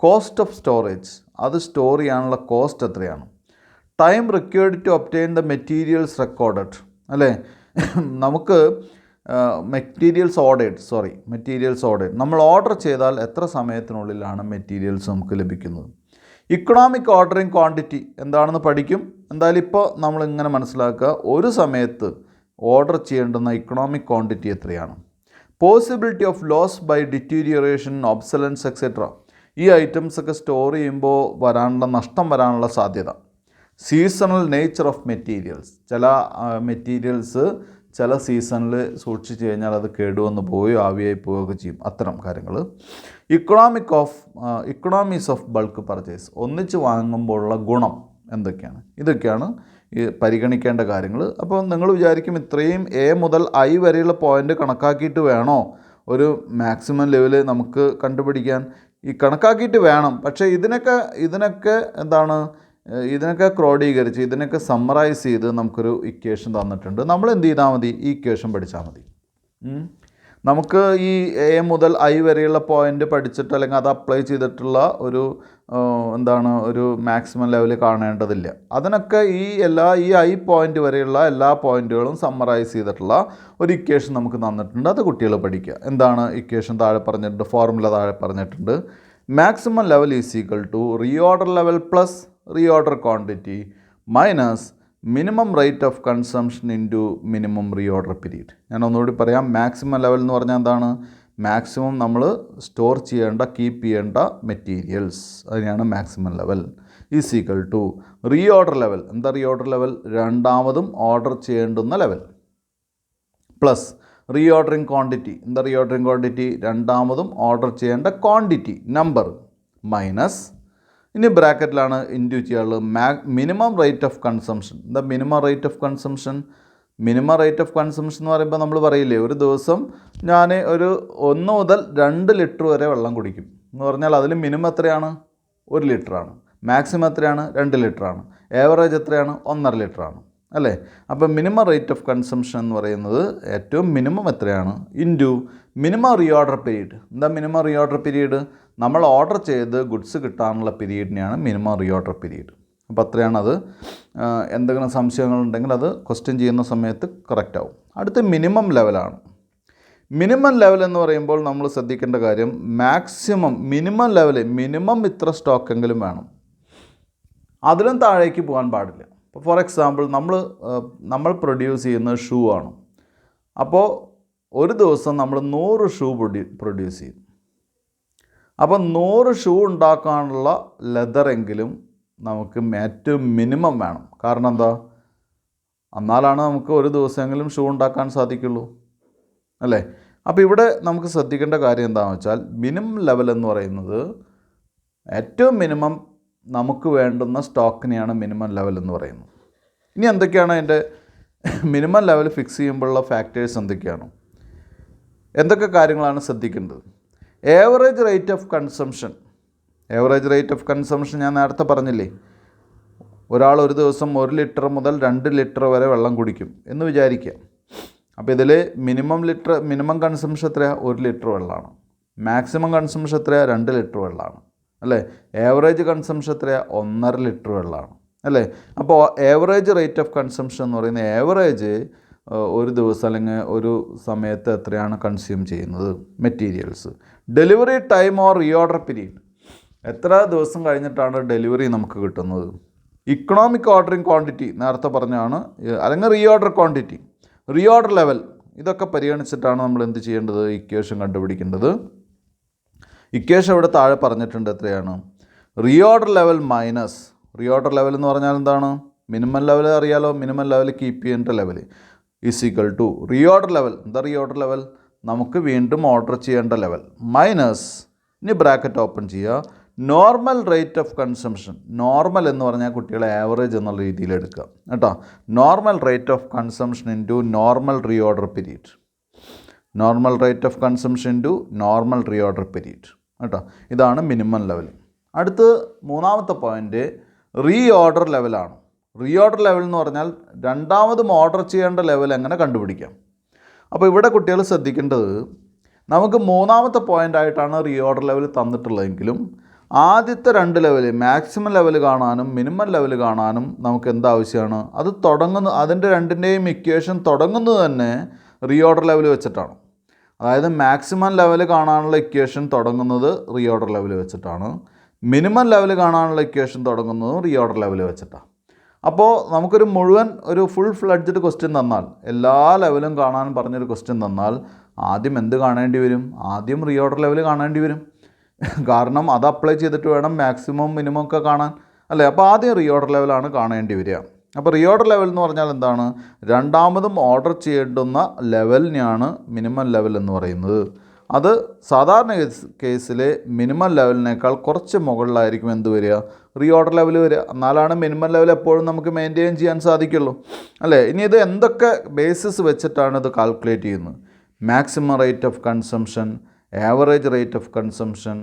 കോസ്റ്റ് ഓഫ് സ്റ്റോറേജ്, അത് സ്റ്റോർ ചെയ്യാനുള്ള കോസ്റ്റ് എത്രയാണ്. Time required to obtain the materials recorded, അല്ലേ? നമുക്ക് മെറ്റീരിയൽസ് ഓർഡേഡ് നമ്മൾ ഓർഡർ ചെയ്താൽ എത്ര സമയത്തിനുള്ളിലാണ് മെറ്റീരിയൽസ് നമുക്ക് ലഭിക്കുന്നത്. ഇക്കണോമിക് ഓർഡറിങ് ക്വാണ്ടിറ്റി എന്താണെന്ന് പഠിക്കും. എന്തായാലും ഇപ്പോൾ നമ്മളിങ്ങനെ മനസ്സിലാക്കുക, ഒരു സമയത്ത് ഓർഡർ ചെയ്യേണ്ടുന്ന ഇക്കണോമിക് ക്വാണ്ടിറ്റി എത്രയാണ്. Possibility of loss by deterioration, obsolescence etcetera. ഈ ഐറ്റംസ് ഒക്കെ സ്റ്റോർ ചെയ്യുമ്പോൾ നഷ്ടം വരാനുള്ള സാധ്യത. സീസണൽ നേച്ചർ ഓഫ് മെറ്റീരിയൽസ്, ചില മെറ്റീരിയൽസ് ചില സീസണിൽ സൂക്ഷിച്ച് കഴിഞ്ഞാൽ അത് കേടുവന്ന് പോവുകയോ ആവിയായി പോവുകയൊക്കെ ചെയ്യും. അത്തരം കാര്യങ്ങൾ. ഇക്കണോമീസ് ഓഫ് ബൾക്ക് പർച്ചേസ്, ഒന്നിച്ച് വാങ്ങുമ്പോഴുള്ള ഗുണം എന്തൊക്കെയാണ്? ഇതൊക്കെയാണ് ഈ പരിഗണിക്കേണ്ട കാര്യങ്ങൾ. അപ്പോൾ നിങ്ങൾ വിചാരിക്കും ഇത്രയും എ മുതൽ ഐ വരെയുള്ള പോയിൻ്റ് കണക്കാക്കിയിട്ട് വേണോ ഒരു മാക്സിമം ലെവൽ നമുക്ക് കണ്ടുപിടിക്കാൻ? ഈ കണക്കാക്കിയിട്ട് വേണം. പക്ഷേ ഇതിനൊക്കെ ക്രോഡീകരിച്ച് ഇതിനൊക്കെ സമ്മറൈസ് ചെയ്ത് നമുക്കൊരു ഇക്വേഷൻ തന്നിട്ടുണ്ട്. നമ്മൾ എന്ത് ചെയ്താൽ മതി? ഈ ഇക്വേഷൻ പഠിച്ചാൽ മതി. നമുക്ക് ഈ എ മുതൽ ഐ വരെയുള്ള പോയിൻ്റ് പഠിച്ചിട്ട് അല്ലെങ്കിൽ അത് അപ്ലൈ ചെയ്തിട്ടുള്ള ഒരു മാക്സിമം ലെവൽ കാണേണ്ടതില്ല. അതിനൊക്കെ ഈ ഐ പോയിൻ്റ് വരെയുള്ള എല്ലാ പോയിൻറ്റുകളും സമ്മറൈസ് ചെയ്തിട്ടുള്ള ഒരു ഇക്വേഷൻ നമുക്ക് തന്നിട്ടുണ്ട്. അത് കുട്ടികൾ പഠിക്കുക. എന്താണ് ഇക്വേഷൻ? താഴെ പറഞ്ഞിട്ടുണ്ട്, ഫോർമുല താഴെ പറഞ്ഞിട്ടുണ്ട്. Maximum level is equal to reorder level plus reorder quantity minus minimum rate of consumption into minimum reorder period. ഞാൻ ഒന്നുകൂടി പറയാം. മാക്സിമം ലെവൽ എന്ന് പറഞ്ഞാൽ എന്താണ്? മാക്സിമം നമ്മൾ സ്റ്റോർ കീപ്പ് ചെയ്യേണ്ട മെറ്റീരിയൽസ്, അതിനെയാണ് maximum level. Is equal to reorder level. എന്താ റീഓർഡർ ലെവൽ? രണ്ടാമതും ഓർഡർ ചെയ്യേണ്ടുന്ന ലെവൽ. Plus reordering quantity. എന്താ റീഓർഡറിങ് ക്വാണ്ടിറ്റി? രണ്ടാമതും ഓർഡർ ചെയ്യേണ്ട ക്വാണ്ടിറ്റി നമ്പർ മൈനസ്, ഇനി ബ്രാക്കറ്റിലാണ് ഇൻറ്റു ചെയ്യാനുള്ളത്, മിനിമം റേറ്റ് ഓഫ് കൺസംഷൻ. എന്താ minimum rate of consumption? Minimum rate of consumption എന്ന് പറയുമ്പോൾ നമ്മൾ പറയില്ലേ, ഒരു ദിവസം ഞാൻ 1 മുതൽ 2 ലിറ്റർ വരെ വെള്ളം കുടിക്കും എന്ന് പറഞ്ഞാൽ അതിൽ മിനിമം എത്രയാണ്? 1 ലിറ്ററാണ്. മാക്സിമം എത്രയാണ്? 2 ലിറ്ററാണ്. ഏവറേജ് എത്രയാണ്? 1.5 ലിറ്ററാണ്, അല്ലേ? അപ്പോൾ മിനിമം റേറ്റ് ഓഫ് കൺസംഷൻ എന്ന് പറയുന്നത് ഏറ്റവും മിനിമം എത്രയാണ് ഇൻറ്റു മിനിമം റീഓർഡർ പീരീഡ്. എന്താ മിനിമം റീഓർഡർ പീരീഡ്? നമ്മൾ ഓർഡർ ചെയ്ത് ഗുഡ്സ് കിട്ടാനുള്ള പീരീഡിനെയാണ് മിനിമം റീഓർഡർ പീരീഡ്. അപ്പോൾ അത്രയാണത്. എന്തെങ്കിലും സംശയങ്ങളുണ്ടെങ്കിൽ അത് ക്വസ്റ്റ്യൻ ചെയ്യുന്ന സമയത്ത് കറക്റ്റ് ആവും. അടുത്ത മിനിമം ലെവലാണ്. മിനിമം ലെവൽ എന്ന് പറയുമ്പോൾ നമ്മൾ ശ്രദ്ധിക്കേണ്ട കാര്യം, മിനിമം ലെവൽ മിനിമം ഇത്ര സ്റ്റോക്കെങ്കിലും വേണം, അതിലും താഴേക്ക് പോകാൻ പാടില്ല. ഇപ്പോൾ ഫോർ എക്സാമ്പിൾ നമ്മൾ പ്രൊഡ്യൂസ് ചെയ്യുന്നത് ഷൂ ആണ്. അപ്പോൾ ഒരു ദിവസം നമ്മൾ 100 ഷൂ പ്രൊഡ്യൂസ് ചെയ്യും. അപ്പോൾ 100 ഷൂ ഉണ്ടാക്കാനുള്ള ലെതറെങ്കിലും നമുക്ക് ഏറ്റവും മിനിമം വേണം. കാരണം എന്താ? എന്നാലാണ് നമുക്ക് ഒരു ദിവസമെങ്കിലും ഷൂ ഉണ്ടാക്കാൻ സാധിക്കുള്ളൂ, അല്ലേ? അപ്പോൾ ഇവിടെ നമുക്ക് ശ്രദ്ധിക്കേണ്ട കാര്യം എന്താണെന്ന് വെച്ചാൽ, മിനിമം ലെവൽ എന്ന് പറയുന്നത് ഏറ്റവും മിനിമം നമുക്ക് വേണ്ടുന്ന സ്റ്റോക്കിനെയാണ് മിനിമം ലെവൽ എന്ന് പറയുന്നത്. ഇനി എന്തൊക്കെയാണ് അതിൻ്റെ മിനിമം ലെവൽ ഫിക്സ് ചെയ്യുമ്പോഴുള്ള ഫാക്ടേഴ്സ് എന്തൊക്കെ കാര്യങ്ങളാണ് ശ്രദ്ധിക്കേണ്ടത്? ഏവറേജ് റേറ്റ് ഓഫ് കൺസംഷൻ ഞാൻ നേരത്തെ പറഞ്ഞില്ലേ, ഒരാൾ ഒരു ദിവസം 1 ലിറ്റർ മുതൽ 2 ലിറ്റർ വരെ വെള്ളം കുടിക്കും എന്ന് വിചാരിക്കുക. അപ്പോൾ ഇതിൽ മിനിമം കൺസംഷൻ എത്രയാണ്? 1 ലിറ്റർ വെള്ളമാണ്. മാക്സിമം കൺസംഷൻ എത്രയാണ്? 2 ലിറ്റർ വെള്ളമാണ് അല്ലേ? ഏവറേജ് കൺസംഷൻ എത്രയാണ്? 1.5 ലിറ്റർ വെള്ളമാണ് അല്ലേ? അപ്പോൾ ഏവറേജ് റേറ്റ് ഓഫ് കൺസംഷൻ എന്ന് പറയുന്നത് ഏവറേജ് ഒരു ദിവസം അല്ലെങ്കിൽ ഒരു സമയത്ത് എത്രയാണ് കൺസ്യൂം ചെയ്യുന്നത് materials. Delivery time or reorder period, എത്ര ദിവസം കഴിഞ്ഞിട്ടാണ് ഡെലിവറി നമുക്ക് കിട്ടുന്നത്. ഇക്കണോമിക് ഓർഡറിങ് ക്വാണ്ടിറ്റി നേരത്തെ പറഞ്ഞാണ്, അല്ലെങ്കിൽ റീഓർഡർ ക്വാണ്ടിറ്റി, റീഓർഡർ ലെവൽ, ഇതൊക്കെ പരിഗണിച്ചിട്ടാണ് നമ്മൾ എന്ത് ചെയ്യേണ്ടത്? ഇക്വേഷൻ കണ്ടുപിടിക്കേണ്ടത്. ഇക്വേഷൻ ഇവിടെ താഴെ പറഞ്ഞിട്ടുണ്ട്. എത്രയാണ്? Reorder level minus, reorder level എന്ന് പറഞ്ഞാൽ എന്താണ്? മിനിമം ലെവൽ അറിയാലോ, മിനിമം ലെവൽ കീപ്പ് ചെയ്യേണ്ട level is equal to reorder level. എന്താ റീഓർഡർ ലെവൽ? നമുക്ക് വീണ്ടും ഓർഡർ ചെയ്യേണ്ട ലെവൽ മൈനസ്, ഇനി ബ്രാക്കറ്റ് ഓപ്പൺ ചെയ്യുക, normal rate of consumption. Normal എന്ന് പറഞ്ഞാൽ കുട്ടികളെ ആവറേജ് എന്നുള്ള രീതിയിൽ എടുക്കുക കേട്ടോ. Normal rate of consumption into normal reorder period, normal rate of consumption into normal reorder period കേട്ടോ. ഇതാണ് മിനിമം ലെവൽ. അടുത്ത് മൂന്നാമത്തെ പോയിൻ്റ് റീഓർഡർ ലെവലാണ്. റീഓർഡർ ലെവൽ എന്ന് പറഞ്ഞാൽ രണ്ടാമതും ഓർഡർ ചെയ്യേണ്ട ലെവൽ എങ്ങനെ കണ്ടുപിടിക്കാം. അപ്പോൾ ഇവിടെ കുട്ടികൾ ശ്രദ്ധിക്കേണ്ടത്, നമുക്ക് മൂന്നാമത്തെ പോയിൻ്റായിട്ടാണ് റീഓർഡർ ലെവൽ തന്നിട്ടുള്ളതെങ്കിലും ആദ്യത്തെ 2 ലെവൽ, മാക്സിമം ലെവൽ കാണാനും മിനിമം ലെവൽ കാണാനും നമുക്ക് എന്താവശ്യമാണ്? അത് അതിൻ്റെ രണ്ടിൻ്റെയും ഇക്വേഷൻ തുടങ്ങുന്നത് തന്നെ റീഓർഡർ ലെവൽ വെച്ചിട്ടാണ്. അതായത് മാക്സിമം ലെവൽ കാണാനുള്ള ഇക്വേഷൻ തുടങ്ങുന്നത് റീഓർഡർ ലെവൽ വെച്ചിട്ടാണ്, മിനിമം ലെവൽ കാണാനുള്ള ഇക്വേഷൻ തുടങ്ങുന്നതും റീഓർഡർ ലെവൽ വെച്ചിട്ടാണ്. അപ്പോൾ നമുക്കൊരു മുഴുവൻ ഒരു ഫുൾ ഫ്ലഡ്ജ്ഡ് ക്വസ്റ്റ്യൻ തന്നാൽ, എല്ലാ ലെവലും കാണാൻ പറഞ്ഞൊരു ക്വസ്റ്റ്യൻ തന്നാൽ ആദ്യം എന്ത് കാണേണ്ടി വരും? ആദ്യം റീഓർഡർ ലെവൽ കാണേണ്ടി വരും. കാരണം അത് അപ്ലൈ ചെയ്തിട്ട് വേണം മാക്സിമം മിനിമം ഒക്കെ കാണാൻ അല്ലേ. അപ്പോൾ ആദ്യം റീഓർഡർ ലെവലാണ് കാണേണ്ടി വരിക. അപ്പോൾ റീഓർഡർ ലെവൽ എന്ന് പറഞ്ഞാൽ എന്താണ്? രണ്ടാമതും ഓർഡർ ചെയ്യേണ്ടുന്ന ലെവലിനെയാണ് മിനിമം ലെവൽ എന്ന് പറയുന്നത്. അത് സാധാരണ കേസിൽ മിനിമം ലെവലിനേക്കാൾ കുറച്ച് മുകളിലായിരിക്കും എന്ത് വരിക? റീഓർഡർ ലെവൽ വരിക. എന്നാലാണ് മിനിമം ലെവൽ എപ്പോഴും നമുക്ക് മെയിൻറ്റെയിൻ ചെയ്യാൻ സാധിക്കുള്ളൂ അല്ലേ. ഇനി ഇത് എന്തൊക്കെ ബേസിസ് വെച്ചിട്ടാണ് ഇത് കാൽക്കുലേറ്റ് ചെയ്യുന്നത്? Maximum rate of consumption, average rate of consumption,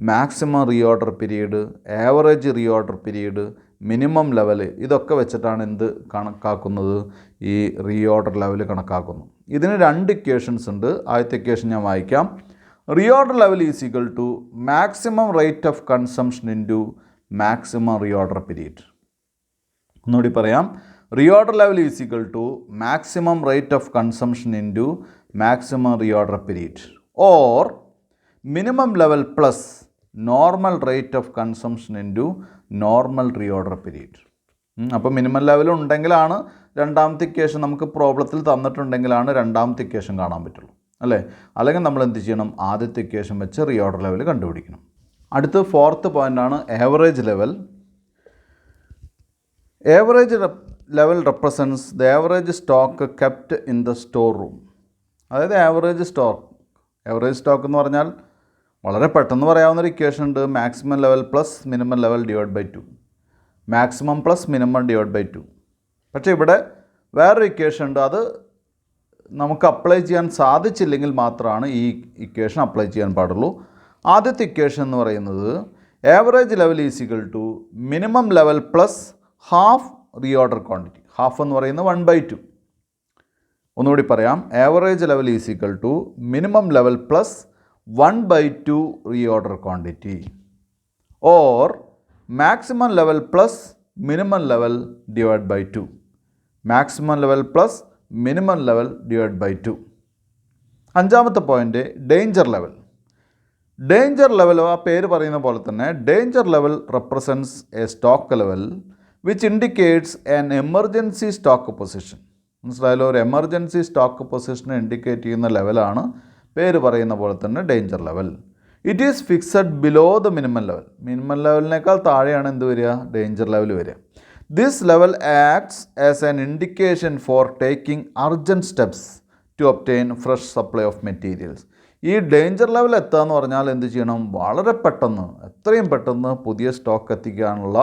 maximum reorder period, average reorder period, minimum level, ഇതൊക്കെ വെച്ചിട്ടാണ് എന്ത് കണക്കാക്കുന്നത്? ഈ റീഓർഡർ ലെവൽ കണക്കാക്കുന്നത്. ഇതിന് 2 ഇക്വേഷൻസ് ഉണ്ട്. ആദ്യത്തെ ഇക്വേഷൻ ഞാൻ വായിക്കാം. Reorder level is equal to maximum rate of consumption into maximum reorder period. ഒന്നുകൂടി പറയാം. Reorder level is equal to maximum rate of consumption into maximum reorder period, or minimum level plus normal rate of consumption into normal reorder period. അപ്പോൾ minimum level ഉണ്ടെങ്കിലാണ് രണ്ടാമത്തെ equation, നമുക്ക് പ്രോബ്ലത്തിൽ തന്നിട്ടുണ്ടെങ്കിലാണ് രണ്ടാമത്തെ equation കാണാൻ പറ്റുള്ളൂ അല്ലേ. അല്ലെങ്കിൽ നമ്മൾ എന്ത് ചെയ്യണം? ആദ്യത്തെ ഇക്വേഷൻ വെച്ച് റീഓർഡർ ലെവൽ കണ്ടുപിടിക്കണം. അടുത്ത 4th പോയിൻ്റാണ് average level. Average level represents the average stock kept in the store room. അതായത് ആവറേജ് സ്റ്റോക്ക് എന്ന് പറഞ്ഞാൽ വളരെ പെട്ടെന്ന് പറയാവുന്നൊരു ഇക്വേഷൻ ഉണ്ട്. Maximum level plus minimum level divide by 2, maximum plus minimum divide by 2. പക്ഷേ ഇവിടെ വേറൊരു ഇക്വേഷൻ ഉണ്ട്. അത് നമുക്ക് അപ്ലൈ ചെയ്യാൻ സാധിച്ചില്ലെങ്കിൽ മാത്രമാണ് ഈ ഇക്വേഷൻ അപ്ലൈ ചെയ്യാൻ പാടുള്ളൂ. ആദ്യത്തെ ഇക്വേഷൻ എന്ന് പറയുന്നത് average level is equal to minimum level plus half reorder quantity. Half എന്ന് പറയുന്നത് 1/2. ഒന്നുകൂടി പറയാം. Average level is equal to minimum level plus 1/2 reorder quantity, or maximum level plus minimum level divide by 2, maximum level plus minimum level divide by 2. അഞ്ചാമത്തെ point danger level. Danger level ആ പേര് പറയുന്ന പോലെ തന്നെ danger level represents a stock level which indicates an emergency stock position. മനസ്സിലായാലോ? ഒരു emergency stock പൊസിഷനെ indicate ചെയ്യുന്ന ലെവലാണ് പേര് പറയുന്ന പോലെ തന്നെ danger level. It is fixed below the minimum level. Minimum ലെവലിനേക്കാൾ താഴെയാണ് എന്ത് വരിക? ഡേഞ്ചർ ലെവൽ വരിക. This level acts as an indication for taking urgent steps to obtain fresh supply of materials. ഈ ഡേഞ്ചർ ലെവൽ എത്തുക എന്ന് പറഞ്ഞാൽ എന്ത് ചെയ്യണം? വളരെ പെട്ടെന്ന്, എത്രയും പെട്ടെന്ന് പുതിയ സ്റ്റോക്ക് എത്തിക്കാനുള്ള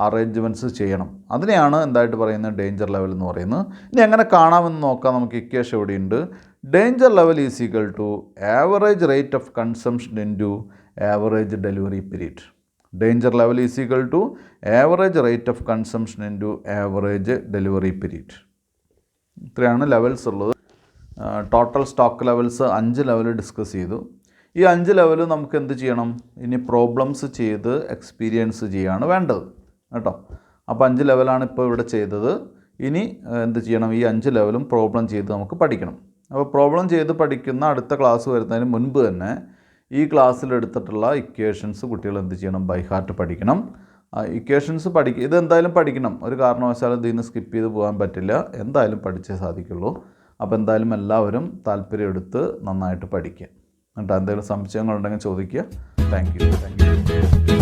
അറേഞ്ച്മെൻറ്റ്സ് ചെയ്യണം. അതിനെയാണ് എന്തായിട്ട് പറയുന്നത്? ഡേഞ്ചർ ലെവൽ എന്ന് പറയുന്നത്. ഇനി എങ്ങനെ കാണാമെന്ന് നോക്കാം. നമുക്ക് ഇക്വേഷൻ എവിടെയുണ്ട്? Danger level is equal to average rate of consumption into average delivery period. Danger level is equal to average rate of consumption into average delivery period. ഇത്രയാണ് ലെവൽസ് ഉള്ളത്. Total stock levels 5 level discuss ചെയ്തു. ഈ 5 level നമുക്ക് എന്ത് ചെയ്യണം? ഇനി problems ചെയ്ത് experience ചെയ്യുകയാണ് വേണ്ടത് കേട്ടോ. അപ്പോൾ 5 ലെവലാണ് ഇപ്പോൾ ഇവിടെ ചെയ്തത്. ഇനി എന്ത് ചെയ്യണം? ഈ 5 ലെവലും പ്രോബ്ലം ചെയ്ത് നമുക്ക് പഠിക്കണം. അപ്പോൾ പ്രോബ്ലം ചെയ്ത് പഠിക്കുന്ന അടുത്ത ക്ലാസ് വരുന്നതിന് മുൻപ് തന്നെ ഈ ക്ലാസ്സിൽ എടുത്തിട്ടുള്ള ഇക്വേഷൻസ് കുട്ടികൾ എന്ത് ചെയ്യണം? ബൈ ഹാർട്ട് പഠിക്കണം. ഇക്വേഷൻസ് ഇതെന്തായാലും പഠിക്കണം. ഒരു കാരണവശാലും ഇതിൽ നിന്ന് സ്കിപ്പ് ചെയ്ത് പോകാൻ പറ്റില്ല. എന്തായാലും പഠിച്ചേ സാധിക്കുള്ളൂ. അപ്പോൾ എന്തായാലും എല്ലാവരും താല്പര്യം എടുത്ത് നന്നായിട്ട് പഠിക്കുക. എന്നിട്ട് എന്തെങ്കിലും സംശയങ്ങളുണ്ടെങ്കിൽ ചോദിക്കുക. Thank you.